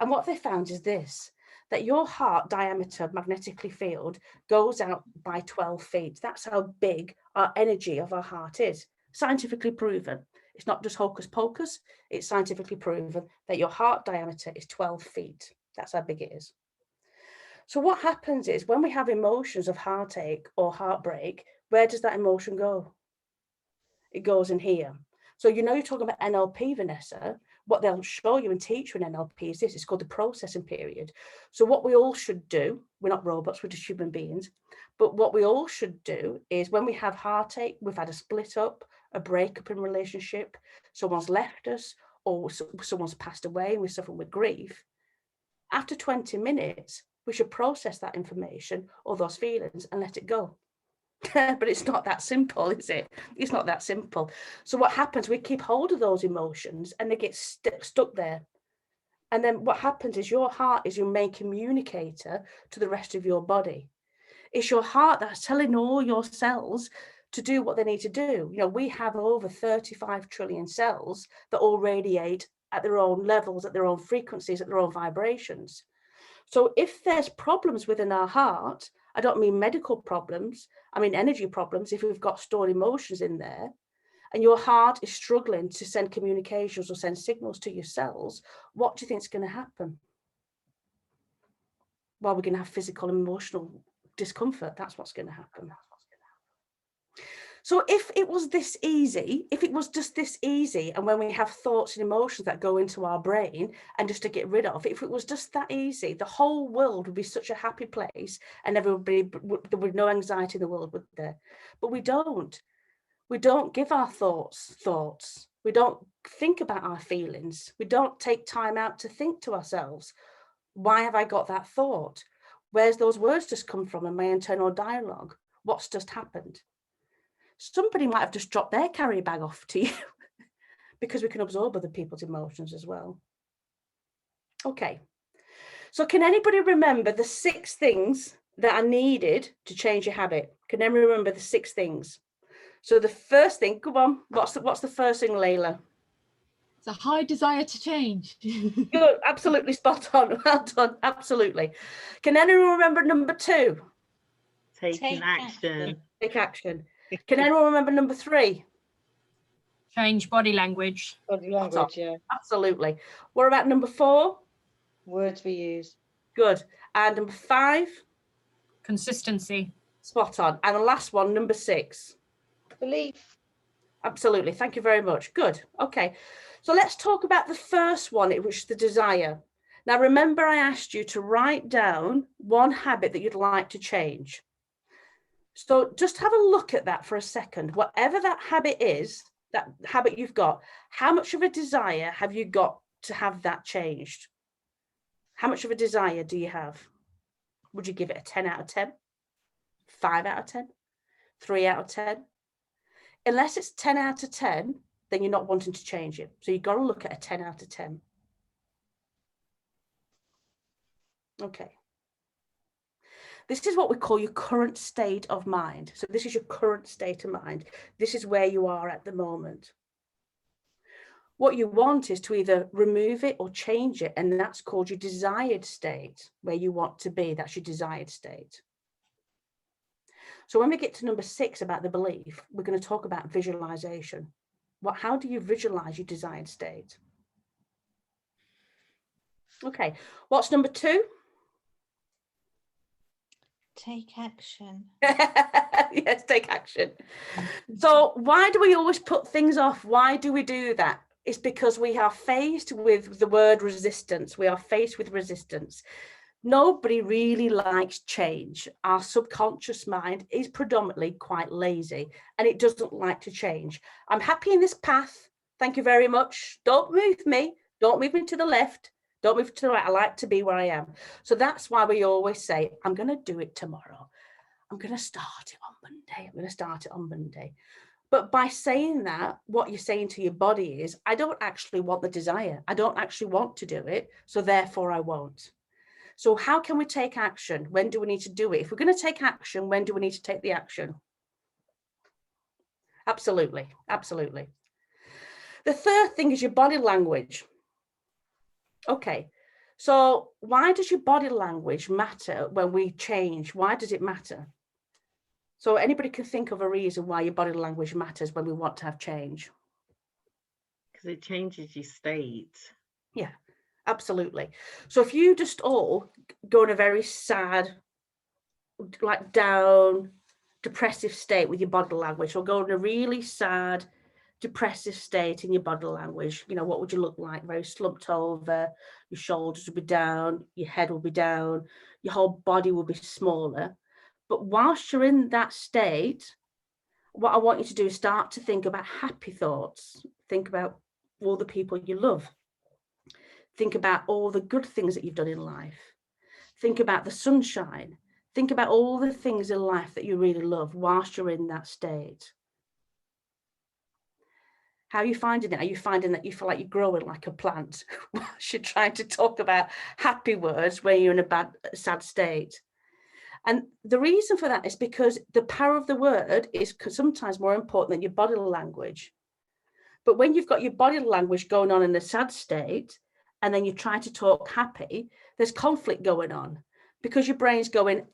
And what they found is this, that your heart diameter magnetically field goes out by 12 feet. That's how big our energy of our heart is. Scientifically proven. It's not just hocus pocus. It's scientifically proven that your heart diameter is 12 feet. That's how big it is. So what happens is when we have emotions of heartache or heartbreak, where does that emotion go? It goes in here. So you're talking about NLP, Vanessa. what they'll show you and teach you in NLP is this. It's called the processing period. So what we all should do, we're not robots, we're just human beings, but what we all should do is when we have heartache, we've had a split up, a breakup in relationship, someone's left us, or someone's passed away and we're suffering with grief, after 20 minutes, we should process that information or those feelings and let it go. But it's not that simple, is it? It's not that simple. So what happens, we keep hold of those emotions and they get stuck there. And then what happens is your heart is your main communicator to the rest of your body. It's your heart that's telling all your cells to do what they need to do. You know, we have over 35 trillion cells that all radiate at their own levels, at their own frequencies, at their own vibrations. So if there's problems within our heart, I don't mean medical problems, I mean energy problems, if we've got stored emotions in there, and your heart is struggling to send communications or send signals to your cells, what do you think is going to happen? Well, we're going to have physical and emotional discomfort. That's what's going to happen. So if it was this easy, if it was just this easy, and when we have thoughts and emotions that go into our brain and just to get rid of, if it was just that easy, the whole world would be such a happy place and everybody, there would be no anxiety in the world, would there? But we don't. We don't give our thoughts. We don't think about our feelings. We don't take time out to think to ourselves, why have I got that thought? Where's those words just come from in my internal dialogue? What's just happened? Somebody might have just dropped their carry bag off to you because we can absorb other people's emotions as well. Okay, so can anybody remember the 6 things that are needed to change your habit? Can anybody remember the 6 things? So the first thing, come on, what's the first thing, Layla? It's a high desire to change. Good, absolutely spot on. Well done, absolutely. Can anyone remember number 2? Taking action. Take action. Can anyone remember number 3? Change body language. Body language, yeah. Absolutely. What about number 4? Words we use. Good. And number 5? Consistency. Spot on. And the last one, number 6? Belief. Absolutely. Thank you very much. Good. Okay. So let's talk about the first one, which is the desire. Now, remember I asked you to write down one habit that you'd like to change. So just have a look at that for a second. Whatever that habit is, that habit you've got, how much of a desire have you got to have that changed? How much of a desire do you have? Would you give it a 10 out of 10? 5 out of 10? 3 out of 10? Unless it's 10 out of 10, then you're not wanting to change it. So you've got to look at a 10 out of 10. Okay. This is what we call your current state of mind. So this is your current state of mind. This is where you are at the moment. What you want is to either remove it or change it. And that's called your desired state, where you want to be. That's your desired state. So when we get to number 6 about the belief, we're going to talk about visualization. How do you visualize your desired state? Okay, what's number 2? Take action. Yes, take action. So why do we always put things off? Why do we do that? It's because we are faced with the word resistance. We are faced with resistance. Nobody really likes change. Our subconscious mind is predominantly quite lazy and it doesn't like to change. I'm happy in this path. Thank you very much. Don't move me. Don't move me to the left. Don't move to the right. I like to be where I am. So that's why we always say, I'm going to do it tomorrow. I'm going to start it on Monday. I'm going to start it on Monday. But by saying that, what you're saying to your body is, I don't actually want the desire. I don't actually want to do it. So therefore I won't. So how can we take action? When do we need to do it? If we're going to take action, when do we need to take the action? Absolutely. Absolutely. The third thing is your body language. Okay, so why does your body language matter when we change? Why does it matter? So anybody can think of a reason why your body language matters when we want to have change. Because it changes your state. Yeah, absolutely. So if you just all go in a very sad, like down, depressive state with your body language, or go in a really sad, depressive state in your body language. You know, what would you look like? Very slumped over, your shoulders will be down, your head will be down, your whole body will be smaller. But whilst you're in that state, what I want you to do is start to think about happy thoughts. Think about all the people you love. Think about all the good things that you've done in life. Think about the sunshine. Think about all the things in life that you really love whilst you're in that state. How are you finding it? Are you finding that you feel like you're growing like a plant whilst you're trying to talk about happy words when you're in a sad state? And the reason for that is because the power of the word is sometimes more important than your body language. But when you've got your body language going on in a sad state, and then you try to talk happy, there's conflict going on because your brain's going,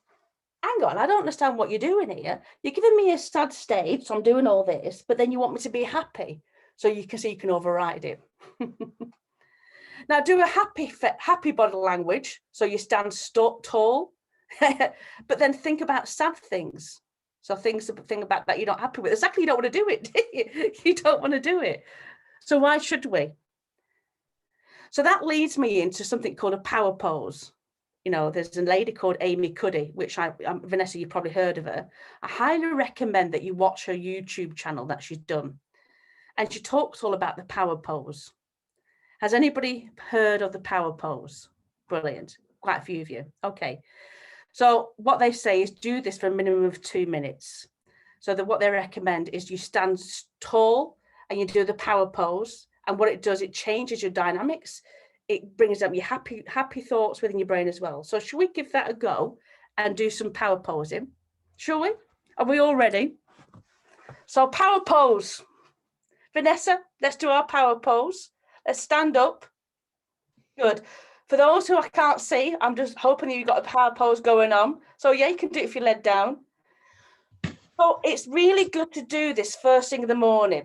hang on, I don't understand what you're doing here. You're giving me a sad state, so I'm doing all this, but then you want me to be happy. So you can see you can override it. Now do a happy body language. So you stand tall, but then think about sad things. So think about that you're not happy with. Exactly, you don't want to do it, do you? You don't want to do it. So why should we? So that leads me into something called a power pose. You know, there's a lady called Amy Cuddy, which Vanessa, you've probably heard of her. I highly recommend that you watch her YouTube channel that she's done. And she talks all about the power pose. Has anybody heard of the power pose? Brilliant. Quite a few of you. Okay. So what they say is do this for a minimum of 2 minutes. So that what they recommend is you stand tall and you do the power pose. And what it does, it changes your dynamics. It brings up your happy thoughts within your brain as well. So should we give that a go and do some power posing? Shall we? Are we all ready? So power pose. Vanessa, let's do our power pose. Let's stand up. Good. For those who I can't see, I'm just hoping you've got a power pose going on. So yeah, you can do it if you're led down. So it's really good to do this first thing in the morning.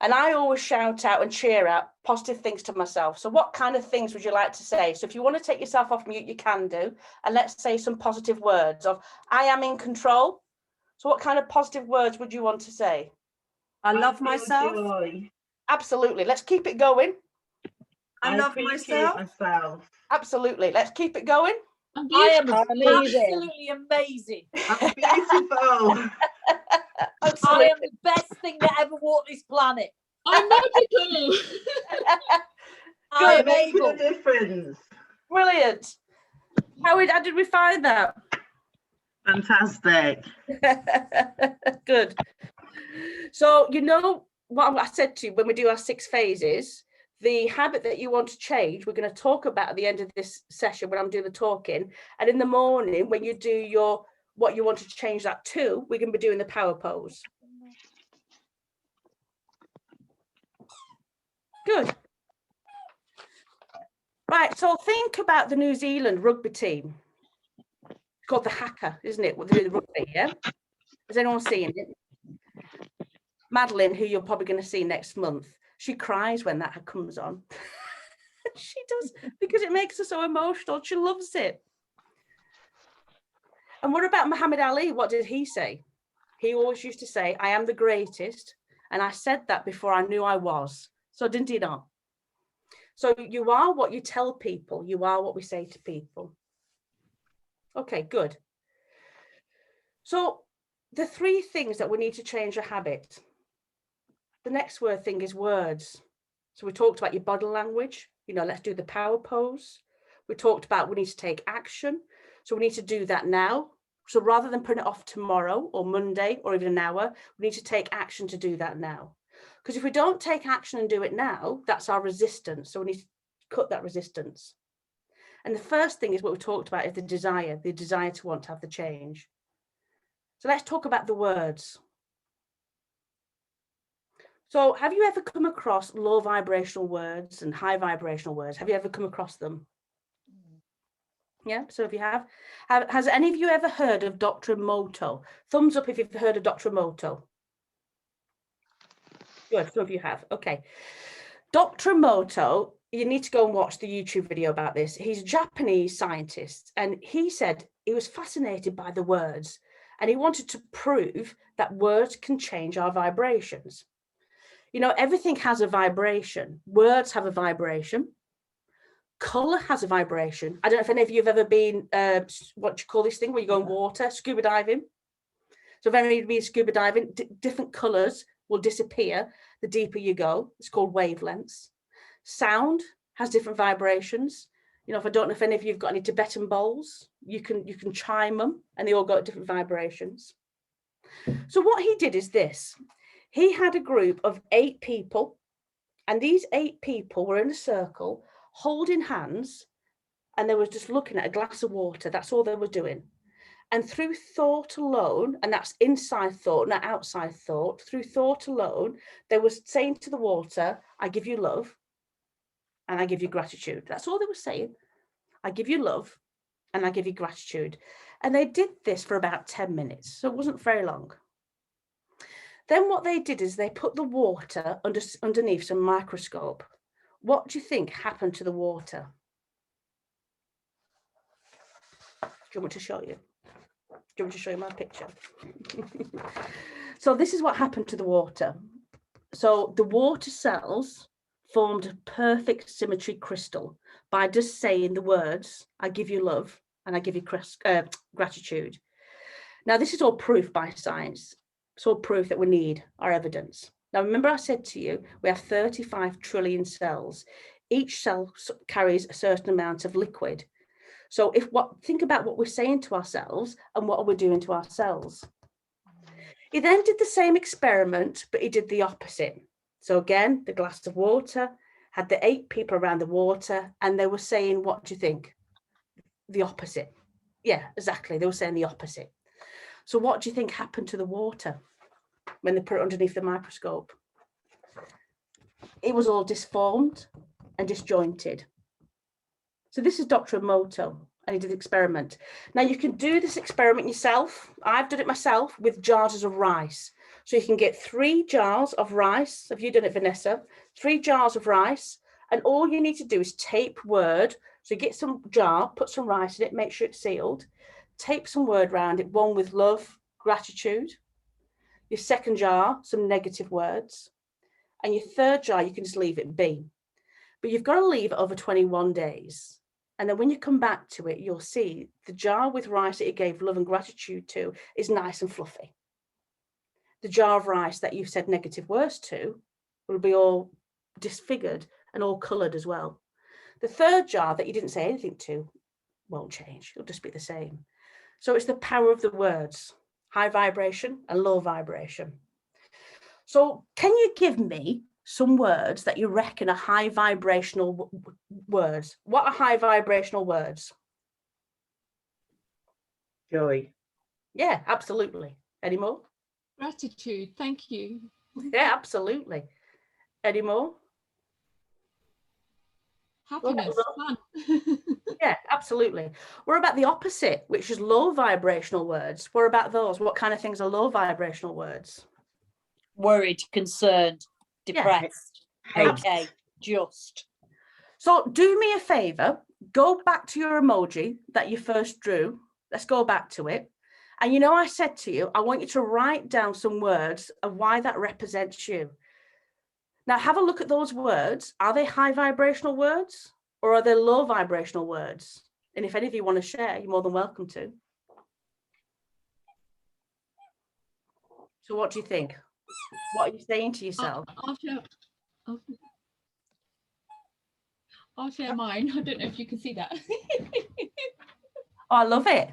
And I always shout out and cheer out positive things to myself. So what kind of things would you like to say? So if you want to take yourself off mute, you can do. And let's say some positive words of, I am in control. So what kind of positive words would you want to say? I love myself. Joy. Absolutely. Let's keep it going. I love myself. Absolutely. Let's keep it going. I am absolutely amazing. I'm beautiful. I am the best thing that ever walked this planet. I'm magical. I am Make able. a difference. Brilliant. How did we find that? Fantastic. Good. So you know what I said to you when we do our 6 phases, the habit that you want to change, we're going to talk about at the end of this session when I'm doing the talking. And in the morning, when you do what you want to change that to, we're going to be doing the power pose. Good. Right, so think about the New Zealand rugby team. It's called the Haka, isn't it? What they do the rugby, yeah? Has anyone seen it? Madeline, who you're probably going to see next month, she cries when that comes on. She does, because it makes her so emotional. She loves it. And what about Muhammad Ali? What did he say? He always used to say, I am the greatest. And I said that before I knew I was. So didn't he not? So you are what you tell people. You are what we say to people. Okay, good. So the 3 things that we need to change a habit. The next thing is words. So we talked about your body language. You know, let's do the power pose. We talked about we need to take action. So we need to do that now. So rather than putting it off tomorrow or Monday or even an hour, we need to take action to do that now. Because if we don't take action and do it now, that's our resistance. So we need to cut that resistance. And the first thing is what we talked about is the desire to want to have the change. So let's talk about the words. So have you ever come across low vibrational words and high vibrational words? Have you ever come across them? Yeah, so if you have, has any of you ever heard of Dr. Emoto? Thumbs up if you've heard of Dr. Emoto. Good, some of you have. Okay. Dr. Emoto, you need to go and watch the YouTube video about this. He's a Japanese scientist, and he said he was fascinated by the words, and he wanted to prove that words can change our vibrations. You know, everything has a vibration. Words have a vibration. Colour has a vibration. I don't know if any of you have ever been, what do you call this thing where you go in water? Scuba diving. So if any of you scuba diving, different colours will disappear the deeper you go. It's called wavelengths. Sound has different vibrations. You know, if I don't know if any of you have got any Tibetan bowls, you can chime them and they all got different vibrations. So what he did is this. He had a group of 8 people, and these 8 people were in a circle holding hands, and they were just looking at a glass of water. That's all they were doing. And through thought alone, and that's inside thought, not outside thought, through thought alone, they were saying to the water, I give you love and I give you gratitude. That's all they were saying. I give you love and I give you gratitude. And they did this for about 10 minutes. So it wasn't very long. Then what they did is they put the water underneath some microscope. What do you think happened to the water? Do you want me to show you? Do you want me to show you my picture? So this is what happened to the water. So the water cells formed a perfect symmetry crystal by just saying the words, I give you love and I give you gratitude. Now, this is all proof by science. It's all proof that we need our evidence. Now, remember I said to you, we have 35 trillion cells. Each cell carries a certain amount of liquid. So think about what we're saying to ourselves and what are we doing to ourselves. He then did the same experiment, but he did the opposite. So again, the glass of water, had the 8 people around the water, and they were saying, what do you think? The opposite. Yeah, exactly. They were saying the opposite. So what do you think happened to the water when they put it underneath the microscope? It was all disformed and disjointed. So this is Dr. Emoto, and he did the experiment. Now you can do this experiment yourself. I've done it myself with jars of rice. So you can get 3 jars of rice. Have you done it, Vanessa? 3 jars of rice. And all you need to do is tape word. So you get some jar, put some rice in it, make sure it's sealed. Tape some word around it, one with love, gratitude. Your second jar, some negative words. And your third jar, you can just leave it be. But you've got to leave it over 21 days. And then when you come back to it, you'll see the jar with rice that you gave love and gratitude to is nice and fluffy. The jar of rice that you said negative words to will be all disfigured and all coloured as well. The third jar that you didn't say anything to won't change. It'll just be the same. So it's the power of the words, high vibration and low vibration. So can you give me some words that you reckon are high vibrational words? What are high vibrational words? Joy. Yeah, absolutely. Any more? Gratitude. Thank you. Yeah, absolutely. Any more? Happiness. Fun. Yeah, absolutely. What about the opposite, which is low vibrational words? What about those? What kind of things are low vibrational words? Worried, concerned, depressed. Yeah. Okay, just. So do me a favor, go back to your emoji that you first drew. Let's go back to it. And you know, I said to you, I want you to write down some words of why that represents you. Now have a look at those words. Are they high vibrational words or are they low vibrational words? And if any of you want to share, you're more than welcome to. So what do you think? What are you saying to yourself? I'll share mine. I don't know if you can see that. Oh, I love it.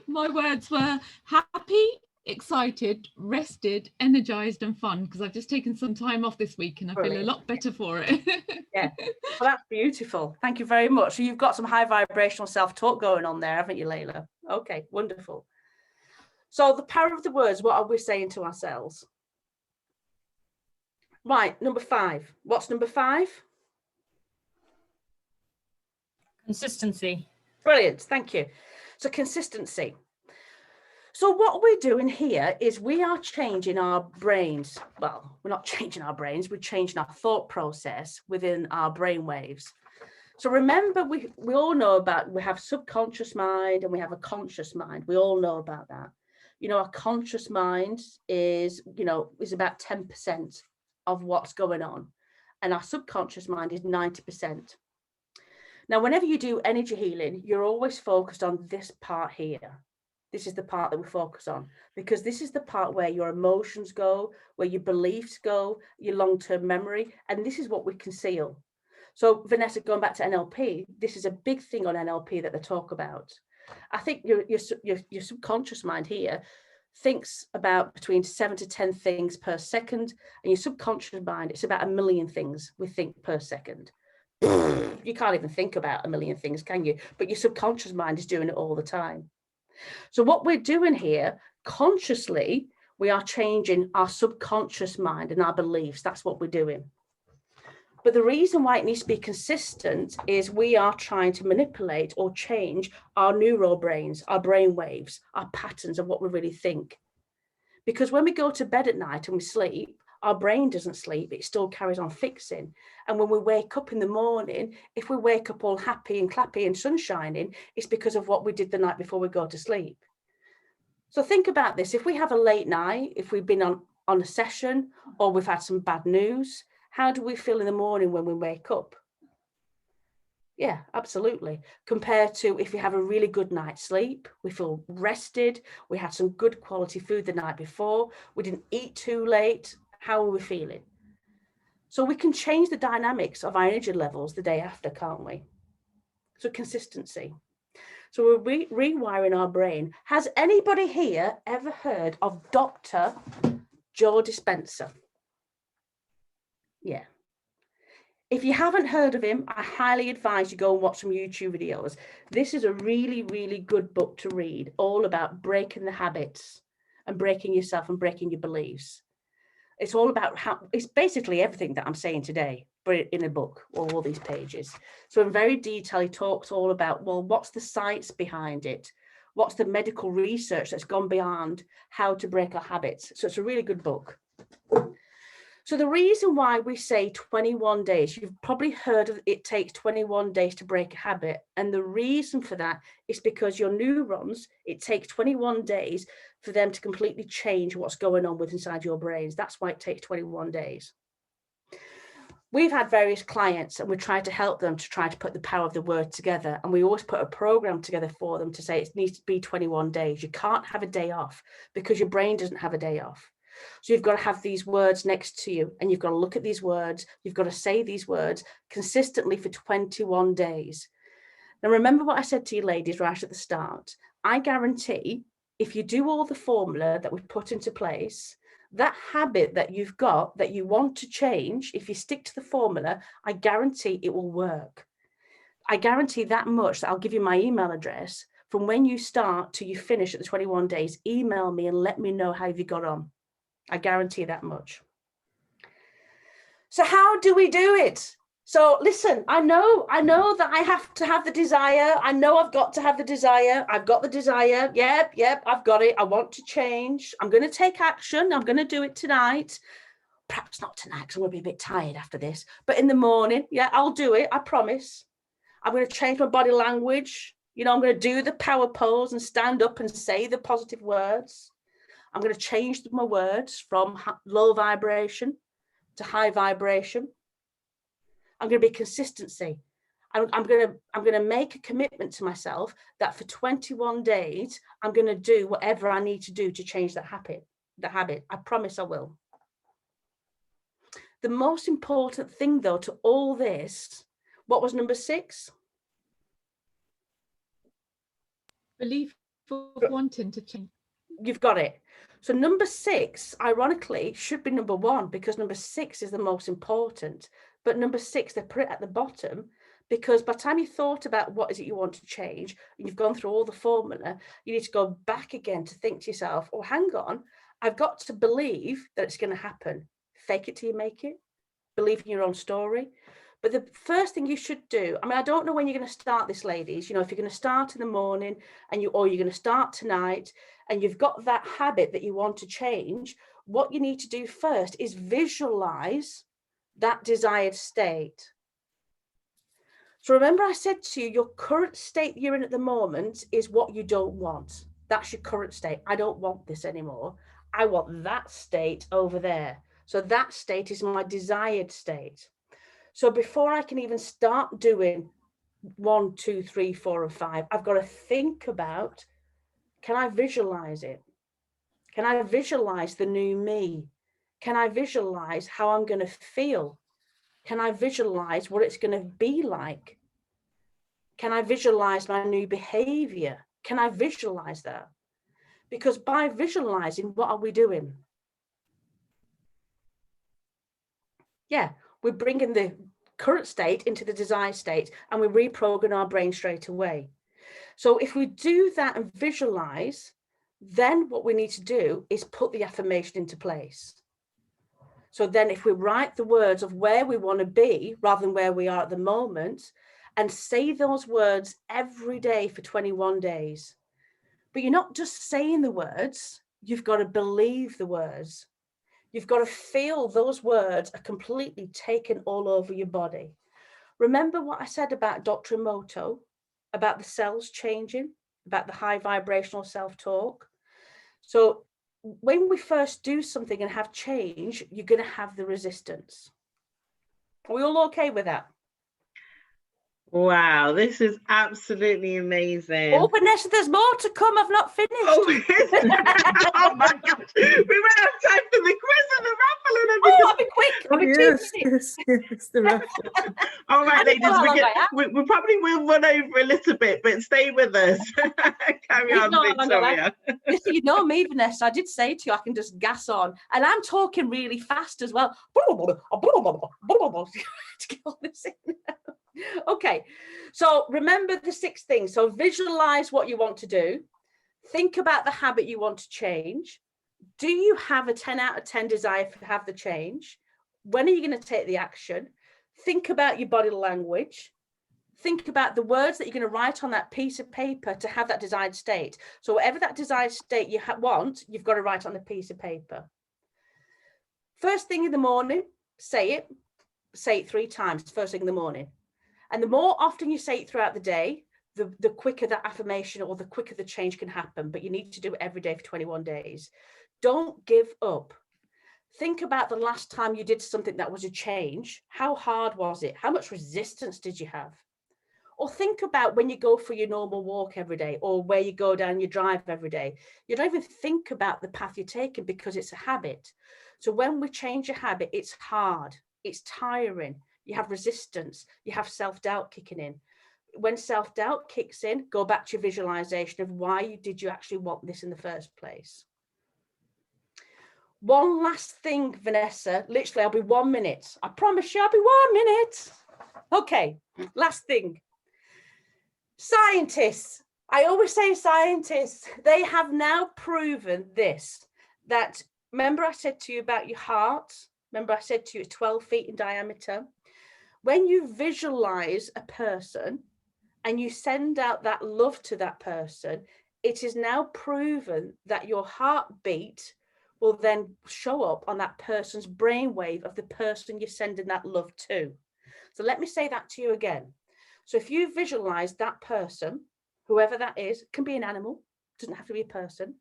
My words were happy, excited, rested, energized and fun, because I've just taken some time off this week and I feel a lot better for it. Yeah, well, that's beautiful. Thank you very much. So you've got some high vibrational self-talk going on there, haven't you, Layla? Okay, wonderful. So the power of the words, what are we saying to ourselves? Right, number 5. What's number 5? Consistency. Brilliant, thank you. So consistency. So what we're doing here is we are changing our brains. Well, we're not changing our brains, we're changing our thought process within our brain waves. So remember, we all know about, we have subconscious mind and we have a conscious mind. We all know about that. You know, our conscious mind is, you know, is about 10% of what's going on. And our subconscious mind is 90%. Now, whenever you do energy healing, you're always focused on this part here. This is the part that we focus on, because this is the part where your emotions go, where your beliefs go, your long-term memory, and this is what we conceal. So Vanessa, going back to NLP, this is a big thing on NLP that they talk about. I think your subconscious mind here thinks about between 7 to 10 things per second, and your subconscious mind, it's about 1 million things we think per second. You can't even think about 1 million things, can you? But your subconscious mind is doing it all the time. So what we're doing here, consciously, we are changing our subconscious mind and our beliefs. That's what we're doing. But the reason why it needs to be consistent is we are trying to manipulate or change our neural brains, our brain waves, our patterns of what we really think. Because when we go to bed at night and we sleep, our brain doesn't sleep, it still carries on fixing. And when we wake up in the morning, if we wake up all happy and clappy and sun shining, it's because of what we did the night before we go to sleep. So think about this. If we have a late night, if we've been on a session, or we've had some bad news, how do we feel in the morning when we wake up? Yeah, absolutely. Compared to if you have a really good night's sleep, we feel rested, we had some good quality food the night before, we didn't eat too late, how are we feeling? So we can change the dynamics of our energy levels the day after, can't we? So consistency. So we're rewiring our brain. Has anybody here ever heard of Dr. Joe Dispenza? Yeah. If you haven't heard of him, I highly advise you go and watch some YouTube videos. This is a really, really good book to read, all about breaking the habits and breaking yourself and breaking your beliefs. It's all about how, it's basically everything that I'm saying today, but in a book, all these pages. So in very detail, he talks all about, well, what's the science behind it? What's the medical research that's gone beyond how to break our habits? So it's a really good book. So the reason why we say 21 days, you've probably heard of it takes 21 days to break a habit. And the reason for that is because your neurons, it takes 21 days for them to completely change what's going on with inside your brains. That's why it takes 21 days. We've had various clients and we try to help them to try to put the power of the word together. And we always put a program together for them to say it needs to be 21 days. You can't have a day off because your brain doesn't have a day off. So you've got to have these words next to you and you've got to look at these words. You've got to say these words consistently for 21 days. Now, remember what I said to you ladies right at the start. I guarantee if you do all the formula that we've put into place, that habit that you've got that you want to change, if you stick to the formula, I guarantee it will work. I guarantee that much that I'll give you my email address. From when you start to you finish at the 21 days, email me and let me know how you got on. I guarantee that much. So how do we do it? So listen, I know that I have to have the desire. I know I've got to have the desire. I've got the desire. Yep, I've got it. I want to change. I'm going to take action. I'm going to do it tonight. Perhaps not tonight because I'm going to be a bit tired after this. But in the morning, yeah, I'll do it. I promise. I'm going to change my body language. You know, I'm going to do the power pose and stand up and say the positive words. I'm going to change my words from low vibration to high vibration. I'm going to be consistency. I'm going to make a commitment to myself that for 21 days, I'm going to do whatever I need to do to change that habit. I promise I will. The most important thing, though, to all this, what was number 6? Belief of wanting to change. You've got it. So number 6, ironically, should be number 1 because number 6 is the most important. But number 6, they put it at the bottom because by the time you thought about what is it you want to change, and you've gone through all the formula, you need to go back again to think to yourself, oh, hang on, I've got to believe that it's going to happen. Fake it till you make it. Believe in your own story. But the first thing you should do, I mean, I don't know when you're going to start this, ladies. You know, if you're going to start in the morning or you're going to start tonight and you've got that habit that you want to change, what you need to do first is visualize that desired state. So remember I said to you, your current state you're in at the moment is what you don't want. That's your current state. I don't want this anymore. I want that state over there. So that state is my desired state. So before I can even start doing 1, 2, 3, 4, and 5, I've got to think about, can I visualize it? Can I visualize the new me? Can I visualize how I'm going to feel? Can I visualize what it's going to be like? Can I visualize my new behavior? Can I visualize that? Because by visualizing, what are we doing? Yeah, we're bringing the current state into the desired state, and we reprogram our brain straight away. So if we do that and visualize, then what we need to do is put the affirmation into place. So then if we write the words of where we want to be rather than where we are at the moment, and say those words every day for 21 days. But you're not just saying the words, you've got to believe the words. You've got to feel those words are completely taken all over your body. Remember what I said about Dr. Emoto, about the cells changing, about the high vibrational self-talk. So when we first do something and have change, you're going to have the resistance. Are we all okay with that? Wow, this is absolutely amazing. Oh, Vanessa, there's more to come. I've not finished. Oh, oh my gosh. We won't have time for the quiz and the raffle and everything. Oh, I'll be quick. I'll be 2 minutes. Yes, the raffle. All right, I don't know how long I ladies, we probably will run over a little bit, but stay with us. Carry on, Victoria. Listen, you know me, Vanessa. I did say to you, I can just gas on. And I'm talking really fast as well. To get all this in. Okay, so remember the 6 things. So visualize what you want to do. Think about the habit you want to change. Do you have a 10 out of 10 desire to have the change? When are you going to take the action? Think about your body language. Think about the words that you're going to write on that piece of paper to have that desired state. So whatever that desired state you want, you've got to write on the piece of paper. First thing in the morning, say it 3 times, first thing in the morning. And the more often you say it throughout the day, the quicker that affirmation or the quicker the change can happen. But you need to do it every day for 21 days. Don't give up. Think about the last time you did something that was a change. How hard was it? How much resistance did you have? Or think about when you go for your normal walk every day, or where you go down your drive every day. You don't even think about the path you're taking because it's a habit. So when we change a habit, it's hard, it's tiring. You have resistance, you have self-doubt kicking in. When self-doubt kicks in, go back to your visualization of why did you actually want this in the first place. One last thing, Vanessa, literally I'll be 1 minute. I promise you I'll be 1 minute. Okay, last thing. Scientists, I always say scientists, they have now proven this, that, remember I said to you about your heart? Remember I said to you it's 12 feet in diameter? When you visualize a person and you send out that love to that person, it is now proven that your heartbeat will then show up on that person's brainwave of the person you're sending that love to. So let me say that to you again. So if you visualize that person, whoever that is, can be an animal, doesn't have to be a person,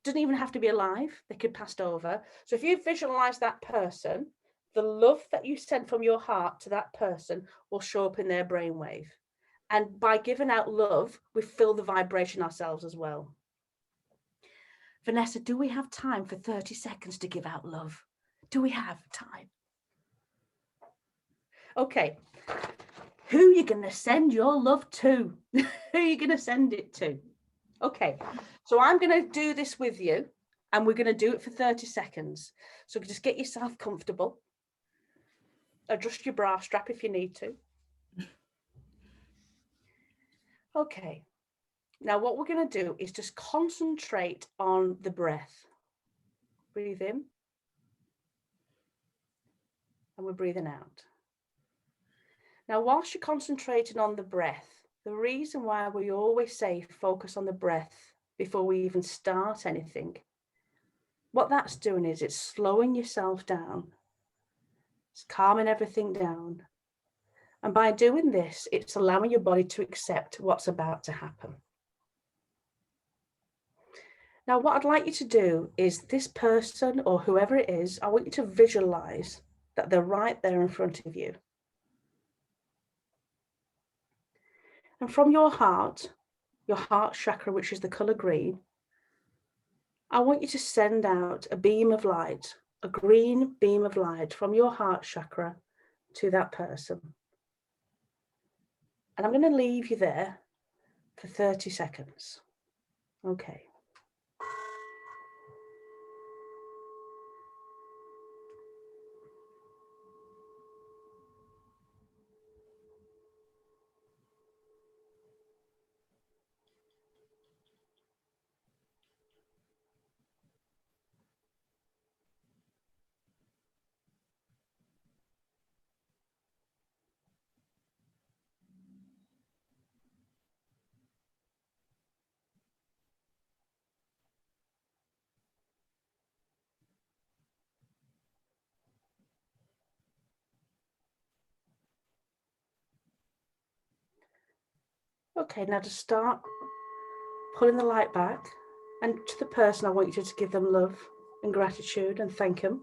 doesn't even have to be alive, they could pass over. So if you visualize that person, the love that you send from your heart to that person will show up in their brainwave. And by giving out love, we feel the vibration ourselves as well. Vanessa, do we have time for 30 seconds to give out love? Do we have time? Okay. Who are you going to send your love to? Who are you going to send it to? Okay. So I'm going to do this with you, and we're going to do it for 30 seconds. So just get yourself comfortable. Adjust your bra strap if you need to. Okay. Now what we're going to do is just concentrate on the breath. Breathe in. And we're breathing out. Now, whilst you're concentrating on the breath, the reason why we always say focus on the breath before we even start anything, what that's doing is it's slowing yourself down. It's calming everything down. And by doing this, it's allowing your body to accept what's about to happen. Now, what I'd like you to do is this person or whoever it is, I want you to visualize that they're right there in front of you. And from your heart chakra, which is the color green, I want you to send out a beam of light, a green beam of light from your heart chakra to that person. And I'm going to leave you there for 30 seconds. Okay. Okay, now to start pulling the light back, and to the person, I want you to give them love and gratitude and thank them.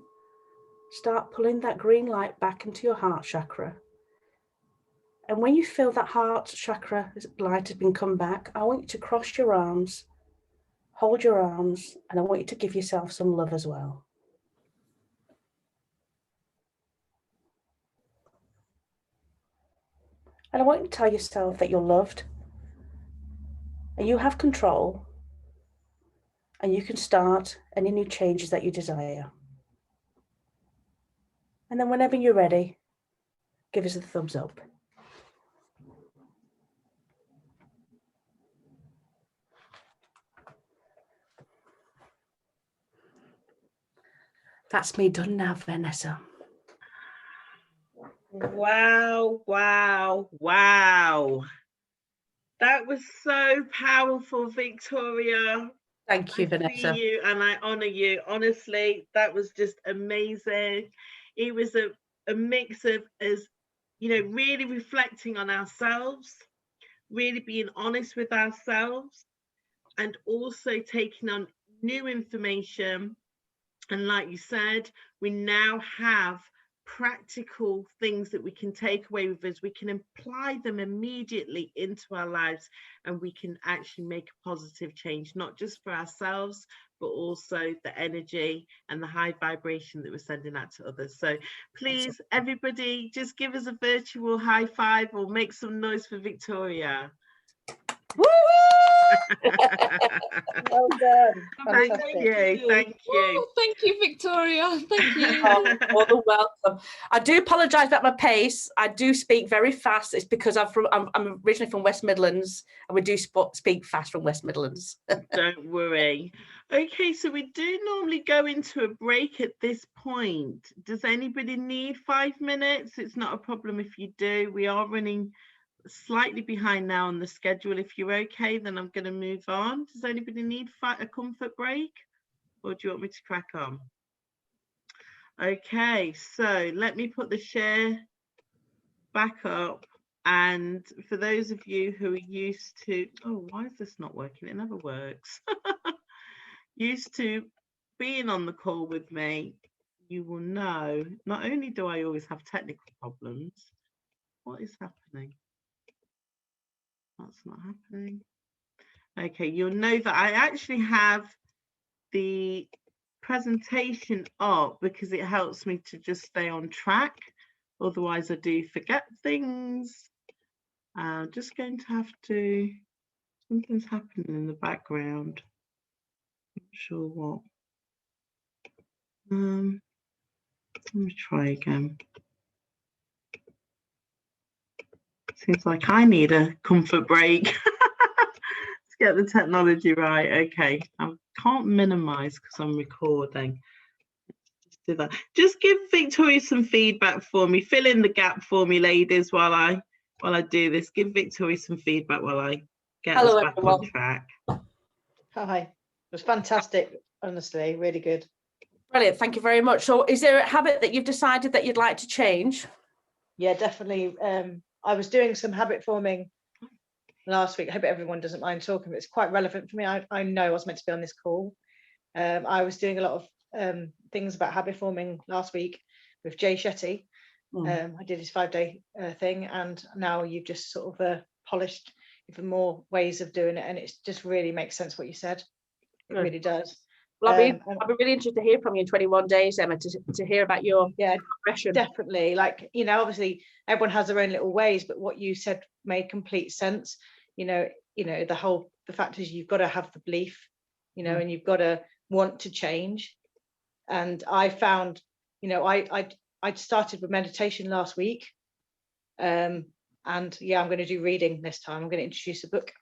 Start pulling that green light back into your heart chakra. And when you feel that heart chakra light has been come back, I want you to cross your arms, hold your arms, and I want you to give yourself some love as well. And I want you to tell yourself that you're loved and you have control and you can start any new changes that you desire. And then whenever you're ready, give us a thumbs up. That's me done now, Vanessa. Wow, wow, wow. That was so powerful, Victoria. Thank you, Vanessa. I see you and I honor you. Honestly, that was just amazing. It was a mix of, as you know, really reflecting on ourselves, really being honest with ourselves, and also taking on new information. And like you said, we now have practical things that we can take away with us. We can apply them immediately into our lives, and we can actually make a positive change, not just for ourselves, but also the energy and the high vibration that we're sending out to others. So please, everybody, just give us a virtual high five or make some noise for Victoria. Well done. Thank you. Thank you. Oh, thank you, Victoria. Thank you. Oh, more than welcome. I do apologise about my pace. I do speak very fast. It's because I'm originally from West Midlands, and we do speak fast from West Midlands. Don't worry. Okay, so we do normally go into a break at this point. Does anybody need 5 minutes? It's not a problem if you do. We are running slightly behind now on the schedule. If you're okay, then I'm going to move on. Does anybody need a comfort break, or do you want me to crack on? Okay, so let me put the share back up. And for those of you who are used to, oh, why is this not working? It never works. Used to being on the call with me, you will know not only do I always have technical problems, what is happening? That's not happening. Okay, you'll know that I actually have the presentation up because it helps me to just stay on track. Otherwise, I do forget things. I'm just going to have to, something's happening in the background. Not sure what. Let me try again. Seems like I need a comfort break. Let's get the technology right. Okay, I can't minimize because I'm recording. Let's do that. Just give Victoria some feedback for me. Fill in the gap for me, ladies, while I do this. Give Victoria some feedback while I get us back on track. Hi, it was fantastic. Honestly, really good. Brilliant. Thank you very much. So, is there a habit that you've decided that you'd like to change? Yeah, definitely. I was doing some habit forming last week. I hope everyone doesn't mind talking, but it's quite relevant for me. I know I was meant to be on this call. I was doing a lot of things about habit forming last week with Jay Shetty. I did his 5-day thing, and now you've just sort of polished even more ways of doing it, and it just really makes sense what you said. It really does. Well, I'll be really interested to hear from you in 21 days, Emma, to hear about your progression. Definitely. Like, you know, obviously everyone has their own little ways, but what you said made complete sense. You know, the fact is you've got to have the belief, you know, and you've got to want to change. And I found, you know, I started with meditation last week. And yeah, I'm going to do reading this time. I'm going to introduce a book.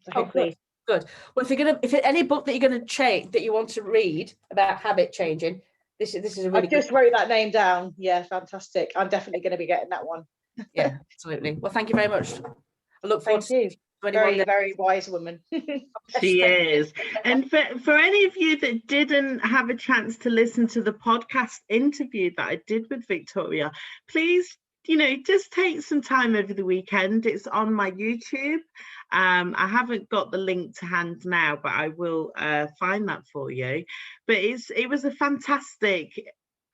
So hopefully. Good. Well, if any book that you're going to change that you want to read about habit changing, this is a really. I just wrote that name down. Yeah, fantastic. I'm definitely going to be getting that one. Yeah, absolutely. Well, thank you very much. I look forward to you. Very, very wise woman. She is. And for any of you that didn't have a chance to listen to the podcast interview that I did with Victoria, please, you know, just take some time over the weekend. It's on my YouTube. I haven't got the link to hand now, but I will find that for you. But it was a fantastic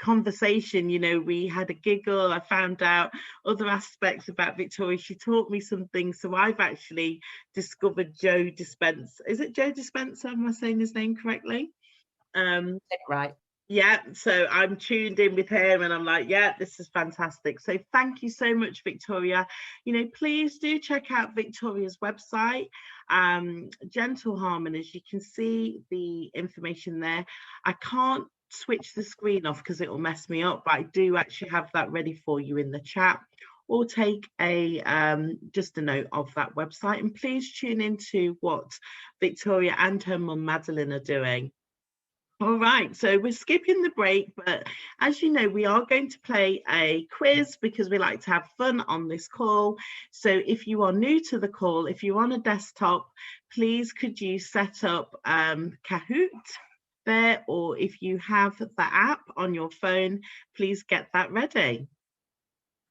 conversation. You know, we had a giggle. I found out other aspects about Victoria. She taught me some things. So I've actually discovered Joe Dispenza. Is it Joe Dispenza? Am I saying his name correctly? Right. Yeah, so I'm tuned in with him and I'm like, yeah, this is fantastic. So thank you so much, Victoria. You know, please do check out Victoria's website, Gentle Harmonies. You can see the information there. I can't switch the screen off because it will mess me up, but I do actually have that ready for you in the chat, or take a just a note of that website. And please tune into what Victoria and her mum Madeline are doing. All right, so we're skipping the break, but as you know, we are going to play a quiz because we like to have fun on this call. So if you are new to the call, if you're on a desktop, please could you set up Kahoot there, or if you have the app on your phone, please get that ready.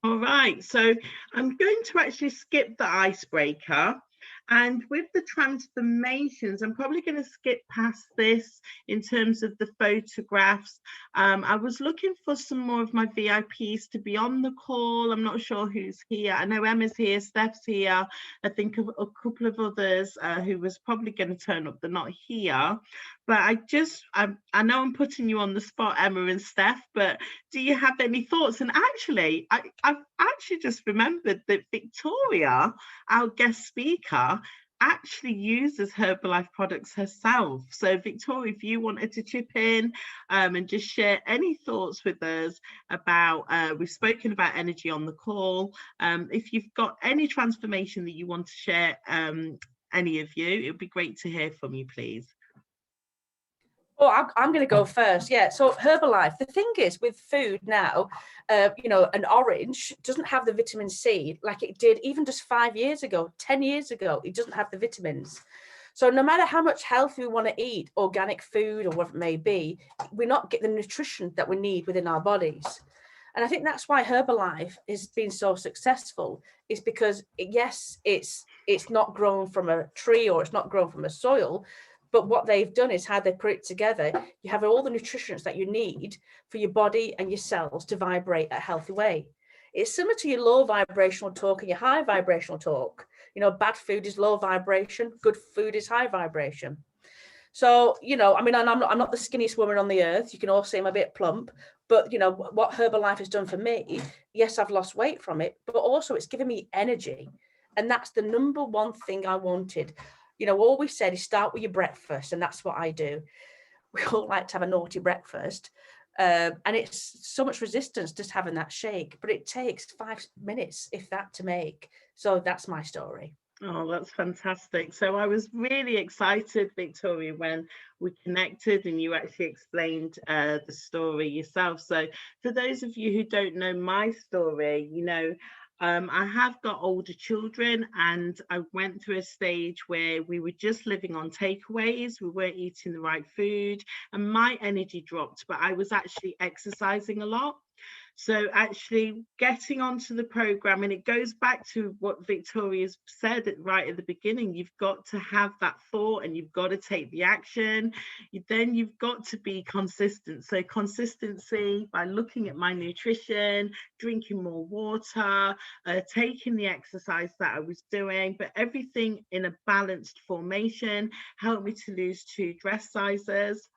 All right, so I'm going to actually skip the icebreaker. And with the transformations, I'm probably going to skip past this in terms of the photographs. I was looking for some more of my VIPs to be on the call. I'm not sure who's here. I know Emma's here, Steph's here. I think of a couple of others who was probably going to turn up. They're not here. But I know I'm putting you on the spot, Emma and Steph, but do you have any thoughts? And actually, I've actually just remembered that Victoria, our guest speaker, actually uses Herbalife products herself. So Victoria, if you wanted to chip in and just share any thoughts with us about, we've spoken about energy on the call. If you've got any transformation that you want to share, any of you, it would be great to hear from you, please. Oh, I'm going to go first. Yeah. So Herbalife, the thing is with food now, you know, an orange doesn't have the vitamin C like it did even just 5 years ago, 10 years ago. It doesn't have the vitamins. So no matter how much health we want to eat, organic food or whatever it may be, we're not getting the nutrition that we need within our bodies. And I think that's why Herbalife has been so successful, is because, yes, it's not grown from a tree or it's not grown from a soil. But what they've done is how they put it together. You have all the nutrients that you need for your body and your cells to vibrate a healthy way. It's similar to your low vibrational talk and your high vibrational talk. You know, bad food is low vibration, good food is high vibration. So, you know, I mean, I'm not the skinniest woman on the earth. You can all see I'm a bit plump, but you know, what Herbalife has done for me, yes, I've lost weight from it, but also it's given me energy. And that's the number one thing I wanted. You know, all we said is start with your breakfast, and that's what I do. We all like to have a naughty breakfast, and it's so much resistance just having that shake, but it takes 5 minutes, if that, to make. So that's my story. Oh, that's fantastic. So I was really excited, Victoria, when we connected and you actually explained the story yourself. So for those of you who don't know my story, you know, I have got older children, and I went through a stage where we were just living on takeaways. We weren't eating the right food and my energy dropped, but I was actually exercising a lot. So actually getting onto the program, and it goes back to what Victoria's said right at the beginning, you've got to have that thought and you've got to take the action. Then you've got to be consistent. So consistency by looking at my nutrition, drinking more water, taking the exercise that I was doing, but everything in a balanced formation helped me to lose 2 dress sizes.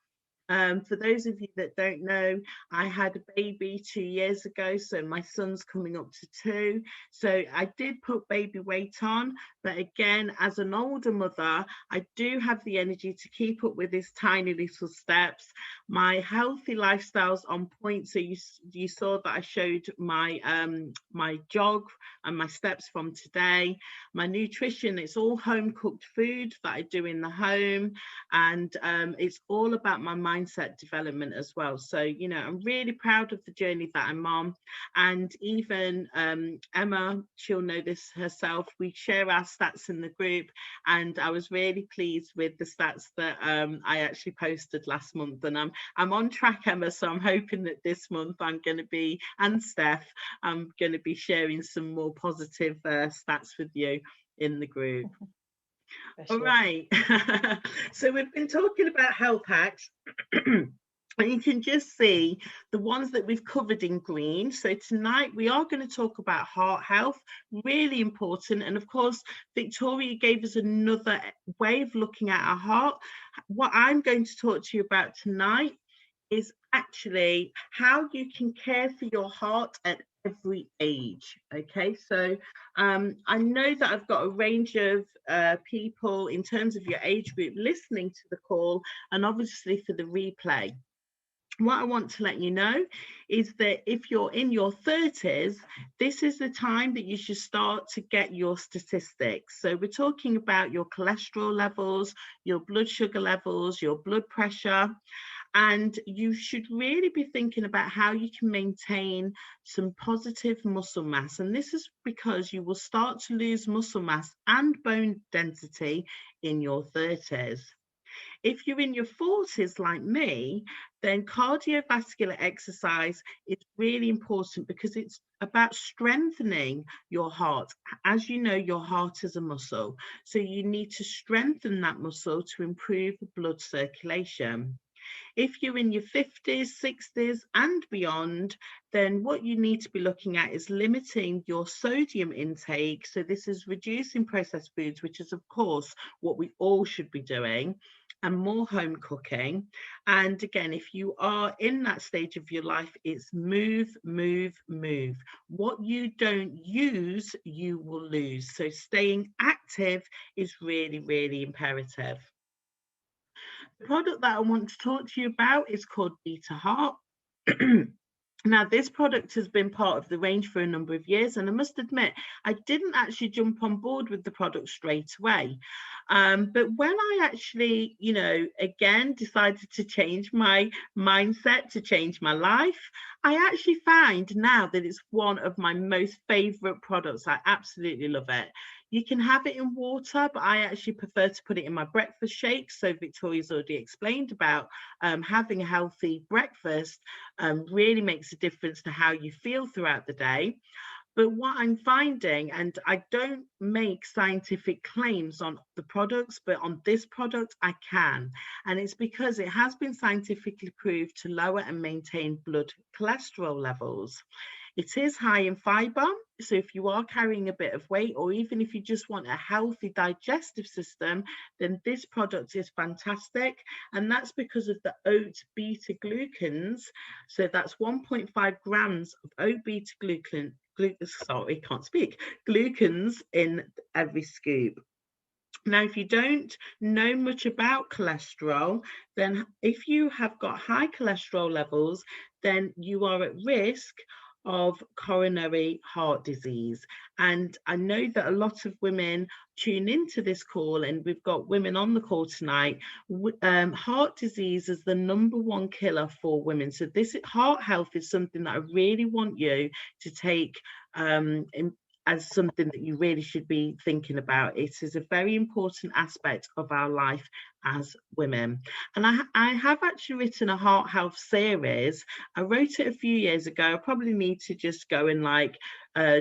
For those of you that don't know, I had a baby 2 years ago, so my son's coming up to 2. So I did put baby weight on, but again, as an older mother, I do have the energy to keep up with these tiny little steps. My healthy lifestyle's on point. So you saw that I showed my my jog and my steps from today. My nutrition, it's all home cooked food that I do in the home, and it's all about my mindset development as well. So, you know, I'm really proud of the journey that I'm on. And even Emma, she'll know this herself, we share our stats in the group, and I was really pleased with the stats that I actually posted last month, and I'm on track, Emma, so I'm hoping that this month I'm going to be, and Steph, I'm going to be sharing some more positive stats with you in the group. All right. So we've been talking about health hacks. And you can just see the ones that we've covered in green. So tonight we are going to talk about heart health, really important. And of course, Victoria gave us another way of looking at our heart. What I'm going to talk to you about tonight is actually how you can care for your heart at every age. Okay, so I know that I've got a range of people in terms of your age group listening to the call, and obviously for the replay. What I want to let you know is that if you're in your 30s, this is the time that you should start to get your statistics. So we're talking about your cholesterol levels, your blood sugar levels, your blood pressure, and you should really be thinking about how you can maintain some positive muscle mass. And this is because you will start to lose muscle mass and bone density in your 30s. If you're in your 40s like me, then cardiovascular exercise is really important because it's about strengthening your heart. As you know, your heart is a muscle, so you need to strengthen that muscle to improve blood circulation. If you're in your 50s, 60s and beyond, then what you need to be looking at is limiting your sodium intake. So this is reducing processed foods, which is of course what we all should be doing, and more home cooking. And again, if you are in that stage of your life, it's move, move, move. What you don't use, you will lose. So staying active is really, really imperative. The product that I want to talk to you about is called Beta Heart. Now, this product has been part of the range for a number of years, and I must admit, I didn't actually jump on board with the product straight away. But when I actually, you know, again, decided to change my mindset, to change my life, I actually find now that it's one of my most favorite products. I absolutely love it. You can have it in water, but I actually prefer to put it in my breakfast shake. So Victoria's already explained about having a healthy breakfast really makes a difference to how you feel throughout the day. But what I'm finding, and I don't make scientific claims on the products, but on this product I can, and it's because it has been scientifically proved to lower and maintain blood cholesterol levels. It is high in fiber, so if you are carrying a bit of weight, or even if you just want a healthy digestive system, then this product is fantastic. And that's because of the oat beta glucans. So that's 1.5 grams of oat beta glucans in every scoop. Now, if you don't know much about cholesterol, then if you have got high cholesterol levels, then you are at risk of coronary heart disease. And I know that a lot of women tune into this call, and we've got women on the call tonight. Heart disease is the #1 killer for women. So this heart health is something that I really want you to take as something that you really should be thinking about. It is a very important aspect of our life as women. And I have actually written a heart health series. I wrote it a few years ago. I probably need to just go and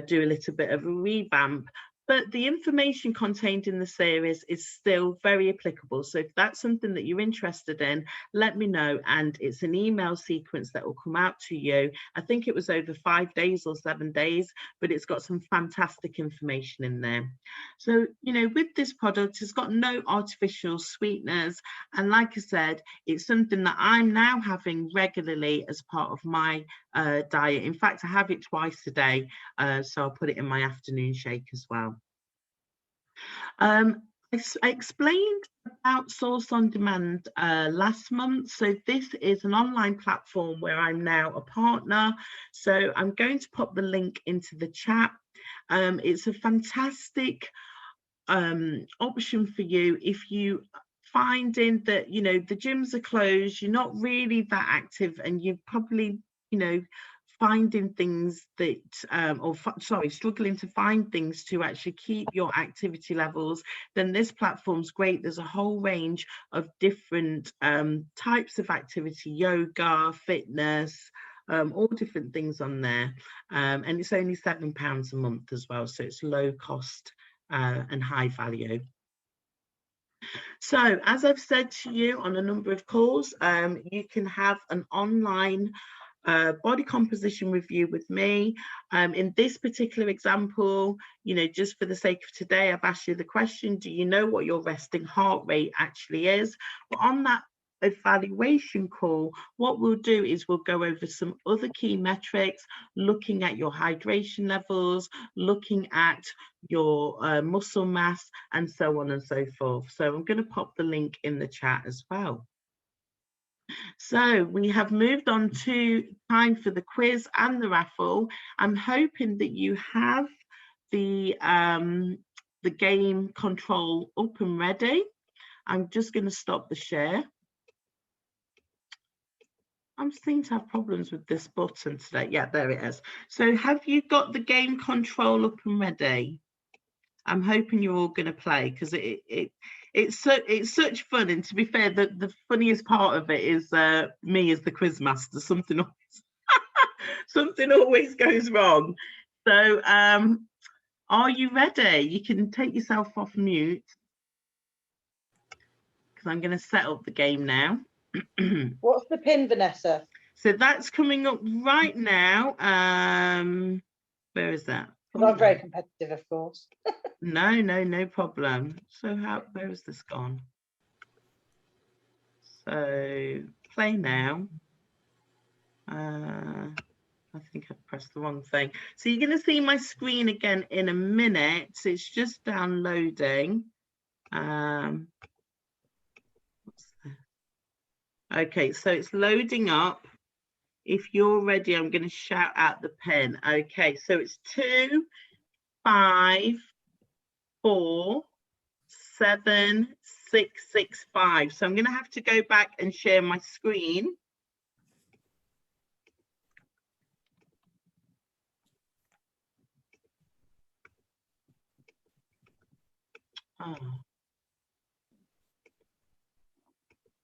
do a little bit of a revamp. But the information contained in the series is still very applicable. So if that's something that you're interested in, let me know. And it's an email sequence that will come out to you. I think it was over 5 days or 7 days, but it's got some fantastic information in there. So, you know, with this product, it's got no artificial sweeteners. And like I said, it's something that I'm now having regularly as part of my diet. In fact, I have it twice a day. So I'll put it in my afternoon shake as well. I explained about Source on Demand last month. So this is an online platform where I'm now a partner. So I'm going to pop the link into the chat. It's a fantastic option for you if you finding that, you know, the gyms are closed, you're not really that active, and you're probably, you know, finding things that struggling to find things to actually keep your activity levels, then this platform's great. There's a whole range of different types of activity, yoga, fitness, all different things on there, and it's only £7 a month as well, so it's low cost and high value. So as I've said to you on a number of calls, you can have an online body composition review with me. In this particular example, you know, just for the sake of today, I've asked you the question, do you know what your resting heart rate actually is? But on that evaluation call, what we'll do is we'll go over some other key metrics, looking at your hydration levels, looking at your muscle mass, and so on and so forth. So I'm going to pop the link in the chat as well. So we have moved on to time for the quiz and the raffle. I'm hoping that you have the game control up and ready. I'm just going to stop the share. I seem to have problems with this button today. Yeah, there it is. So have you got the game control up and ready? I'm hoping you're all going to play, because it's such fun. And to be fair, the funniest part of it is me as the quiz master. Something always goes wrong. So are you ready? You can take yourself off mute, because I'm going to set up the game now. What's the pin, Vanessa? So that's coming up right now. Where is that? Oh, I'm very competitive, of course. No problem. So where has this gone? So play now. I think I've pressed the wrong thing. So you're going to see my screen again in a minute. It's just downloading. What's that? Okay, so it's loading up. If you're ready, I'm going to shout out the pin. Okay, so it's 2, 5, 4, 7, 6, 6, 5. So I'm going to have to go back and share my screen. Oh.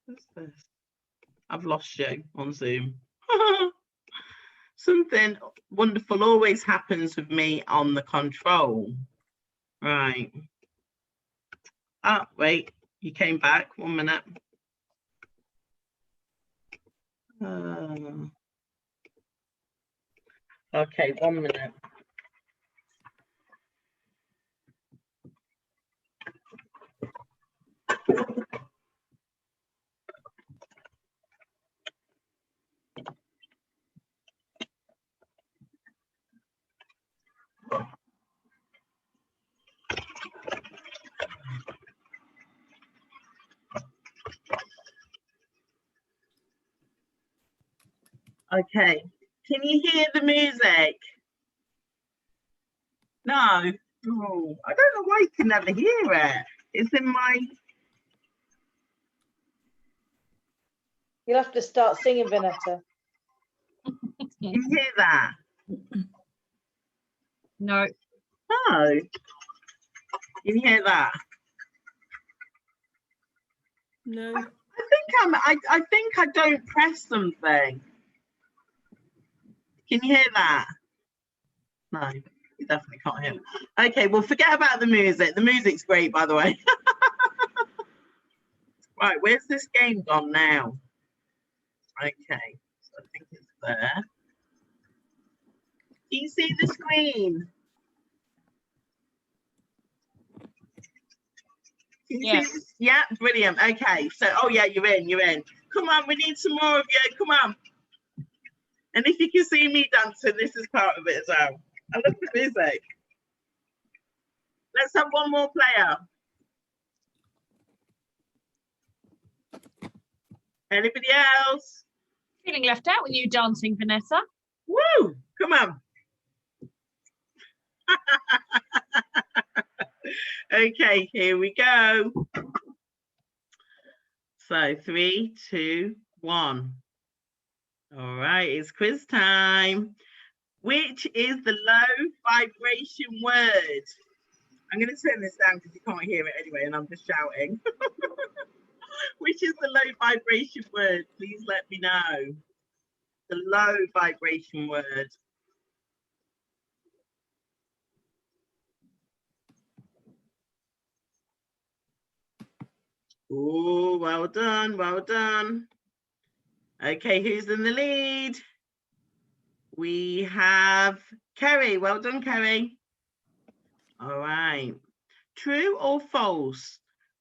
What's this? I've lost you on Zoom. Something wonderful always happens with me on the control. Right. Oh, wait, you came back. 1 minute. Okay, 1 minute. Okay, can you hear the music? No. Oh, I don't know why you can never hear it. It's in my... You'll have to start singing, Vanessa. Can you hear that? No. Oh, you can hear that? No. I think I don't press something. Can you hear that? No, you definitely can't hear it. Okay, well, forget about the music. The music's great, by the way. Right, where's this game gone now? Okay, so I think it's there. Do you see the screen? Can you see this? Yeah, brilliant. Okay, so, oh yeah, you're in. Come on, we need some more of you. Come on. And if you can see me dancing, this is part of it as well. I love the music. Let's have one more player. Anybody else? Feeling left out with you dancing, Vanessa. Woo! Come on. Okay, here we go. So 3, 2, 1. All right, it's quiz time. Which is the low vibration word? I'm going to turn this down because you can't hear it anyway, and I'm just shouting. Which is the low vibration word? Please let me know. The low vibration word. Oh, well done, well done. Okay, who's in the lead? We have Kerry. Well done, Kerry. All right. True or false?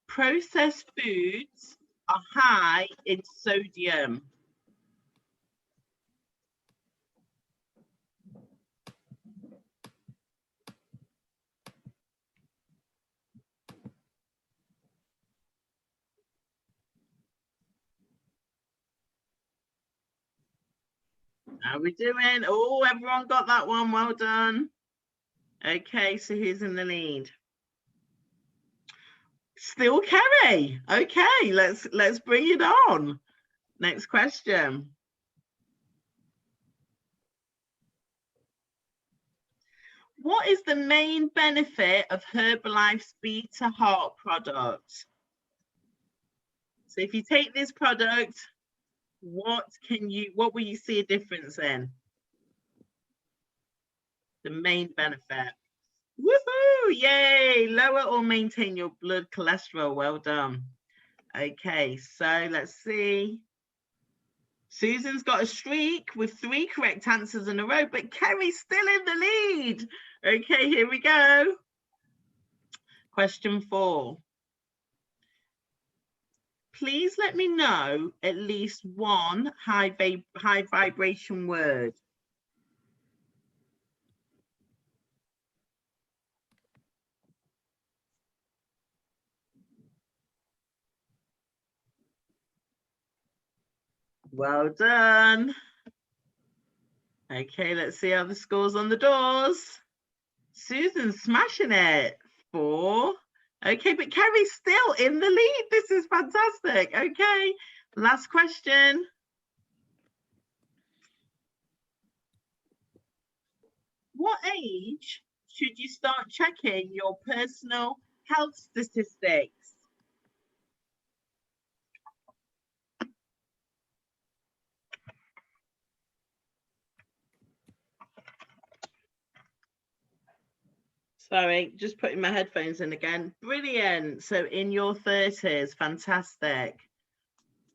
Processed foods are high in sodium. How are we doing? Oh, everyone got that one. Well done. Okay, so who's in the lead? Still Kerry. Okay, let's bring it on. Next question. What is the main benefit of Herbalife's Beta Heart product? So if you take this product, what will you see a difference in? The main benefit. Woohoo! Yay! Lower or maintain your blood cholesterol. Well done. Okay, so let's see. Susan's got a streak with 3 correct answers in a row, but Kerry's still in the lead. Okay, here we go. Question 4. Please let me know at least one high vibration word. Well done. Okay, let's see how the scores on the doors. Susan's smashing it. 4. Okay, but Kerry's still in the lead. This is fantastic. Okay, last question. What age should you start checking your personal health statistics? Sorry, just putting my headphones in again. Brilliant. So in your 30s, fantastic.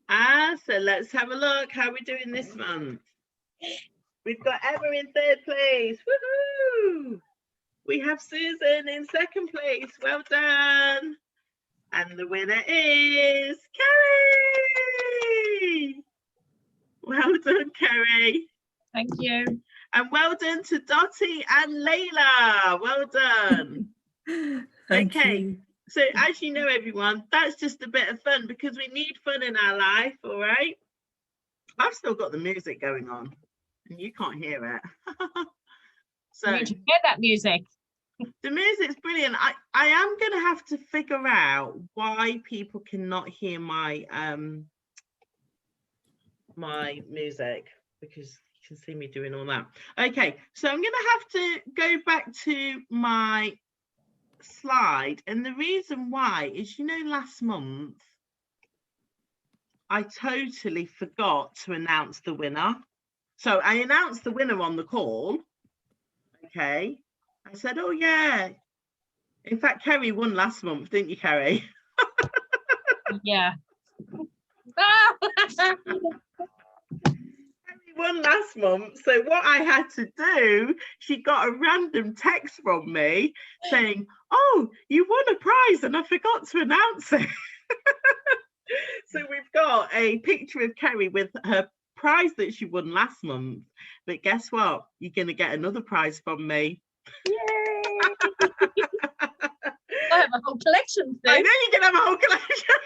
So let's have a look how we're doing this month. We've got Emma in 3rd place. Woohoo! We have Susan in 2nd place. Well done. And the winner is Kerry. Well done, Kerry. Thank you. And well done to Dottie and Layla. Well done. Thank Okay. you. So as you know, everyone, that's just a bit of fun because we need fun in our life, all right? I've still got the music going on and you can't hear it. So You need to get that music. the music's brilliant. I am going to have to figure out why people cannot hear my my music, because can see me doing all that. Okay, so I'm going to have to go back to my slide, and the reason why is, you know, last month I totally forgot to announce the winner. So I announced the winner on the call. Okay, I said, oh yeah, in fact Kerry won last month, didn't you, Kerry? Yeah. Won last month. So what I had to do, she got a random text from me saying, oh, you won a prize and I forgot to announce it. So we've got a picture of Kerry with her prize that she won last month, but guess what, you're going to get another prize from me. Yay! I have a whole collection soon. I know you can have a whole collection.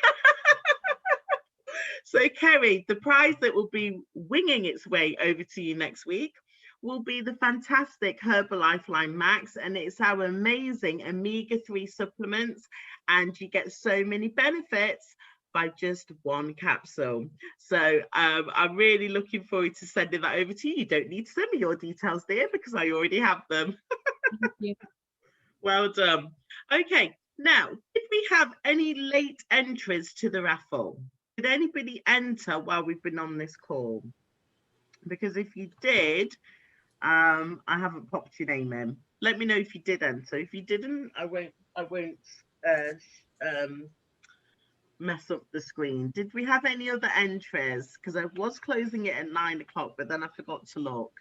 So Kerry, the prize that will be winging its way over to you next week will be the fantastic Herbalife Line Max, and it's our amazing omega-3 supplements, and you get so many benefits by just one capsule. So I'm really looking forward to sending that over to you. You don't need to send me your details, dear, because I already have them. Thank you. Well done. Okay, now, did we have any late entries to the raffle? Did anybody enter while we've been on this call? Because if you did, I haven't popped your name in. Let me know if you did enter. If you didn't, I won't mess up the screen. Did we have any other entries? Because I was closing it at 9 o'clock, but then I forgot to look.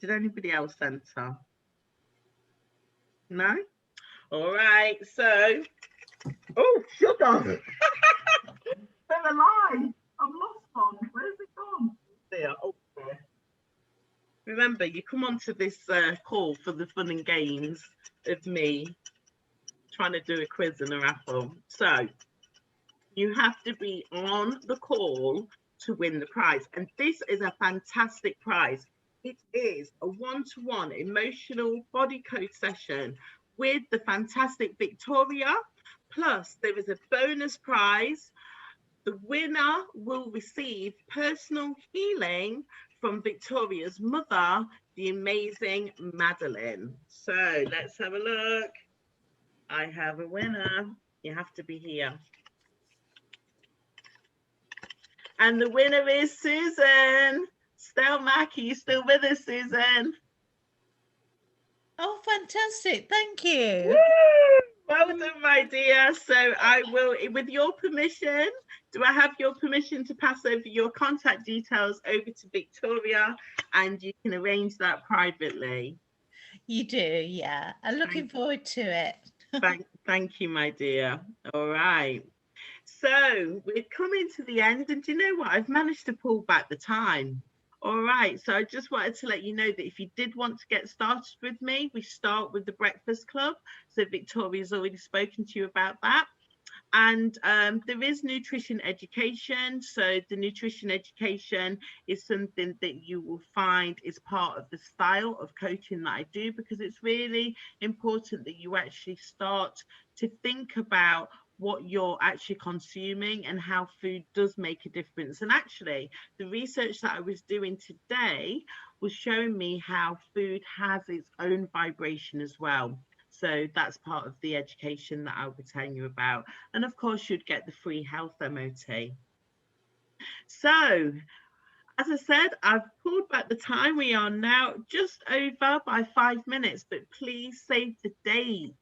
Did anybody else enter? No? All right, so, oh, sugar. They're alive. I've lost one. Where's it gone? There. Oh, there. Remember, you come onto this call for the fun and games of me trying to do a quiz and a raffle. So you have to be on the call to win the prize. And this is a fantastic prize. It is a one-to-one emotional body code session with the fantastic Victoria. Plus, there is a bonus prize. The winner will receive personal healing from Victoria's mother, the amazing Madeline. So let's have a look. I have a winner. You have to be here. And the winner is Susan. Stelmack, are you still with us, Susan? Oh, fantastic. Thank you. Woo! Well done, my dear. So I will, with your permission, do I have your permission to pass over your contact details over to Victoria, and you can arrange that privately? You do, yeah. I'm looking forward to it. Thank you, my dear. All right. So we're coming to the end, and do you know what? I've managed to pull back the time. All right, so I just wanted to let you know that if you did want to get started with me, we start with the Breakfast Club. So Victoria's already spoken to you about that. And there is nutrition education. So the nutrition education is something that you will find is part of the style of coaching that I do, because it's really important that you actually start to think about what you're actually consuming and how food does make a difference. And actually, the research that I was doing today was showing me how food has its own vibration as well. So that's part of the education that I'll be telling you about. And of course, you'd get the free health MOT. So, as I said, I've pulled back the time. We are now just over by 5 minutes, but please save the date.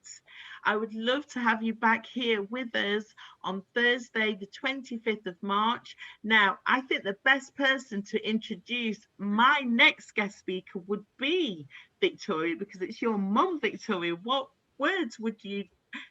I would love to have you back here with us on Thursday, the 25th of March. Now, I think the best person to introduce my next guest speaker would be Victoria, because it's your mum, Victoria. What words would you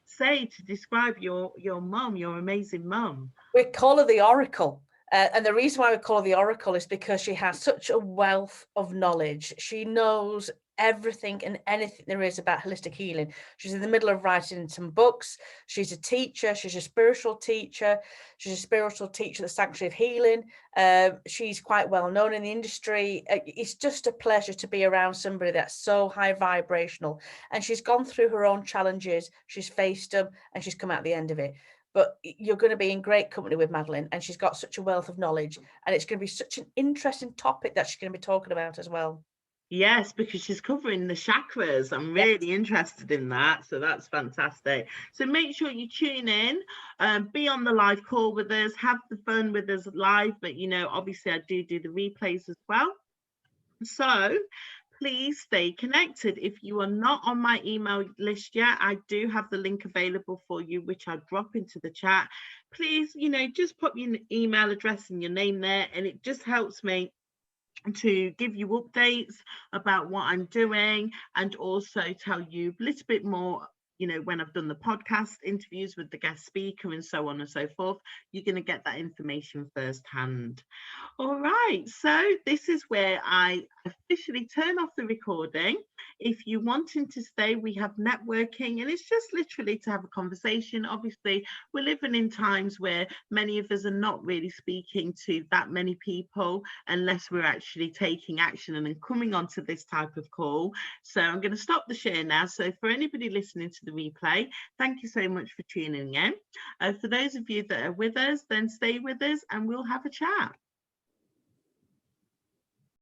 say to describe your mum, your amazing mum? We call her the Oracle. And the reason why we call her the Oracle is because she has such a wealth of knowledge. She knows everything and anything there is about holistic healing. She's in the middle of writing some books. She's a teacher. She's a spiritual teacher. She's a spiritual teacher at the Sanctuary of Healing. She's quite well known in the industry. It's just a pleasure to be around somebody that's so high vibrational. And she's gone through her own challenges. She's faced them and she's come out the end of it. but you're going to be in great company with Madeline, and she's got such a wealth of knowledge, and it's going to be such an interesting topic that she's going to be talking about as well. Yes, because she's covering the chakras. I'm really interested in that. So that's fantastic. So make sure you tune in, be on the live call with us, have the fun with us live. But, you know, obviously I do the replays as well. So please stay connected. If you are not on my email list yet, I do have the link available for you, which I'll drop into the chat. Please, you know, just put your email address and your name there, and it just helps me to give you updates about what I'm doing, and also tell you a little bit more, you know, when I've done the podcast interviews with the guest speaker and so on and so forth. You're going to get that information firsthand. All right, so this is where I officially turn off the recording. If you're wanting to stay, we have networking, and it's just literally to have a conversation. Obviously, we're living in times where many of us are not really speaking to that many people unless we're actually taking action and then coming onto this type of call. So I'm going to stop the share now. So for anybody listening to the replay, thank you so much for tuning in. For those of you that are with us, then stay with us and we'll have a chat.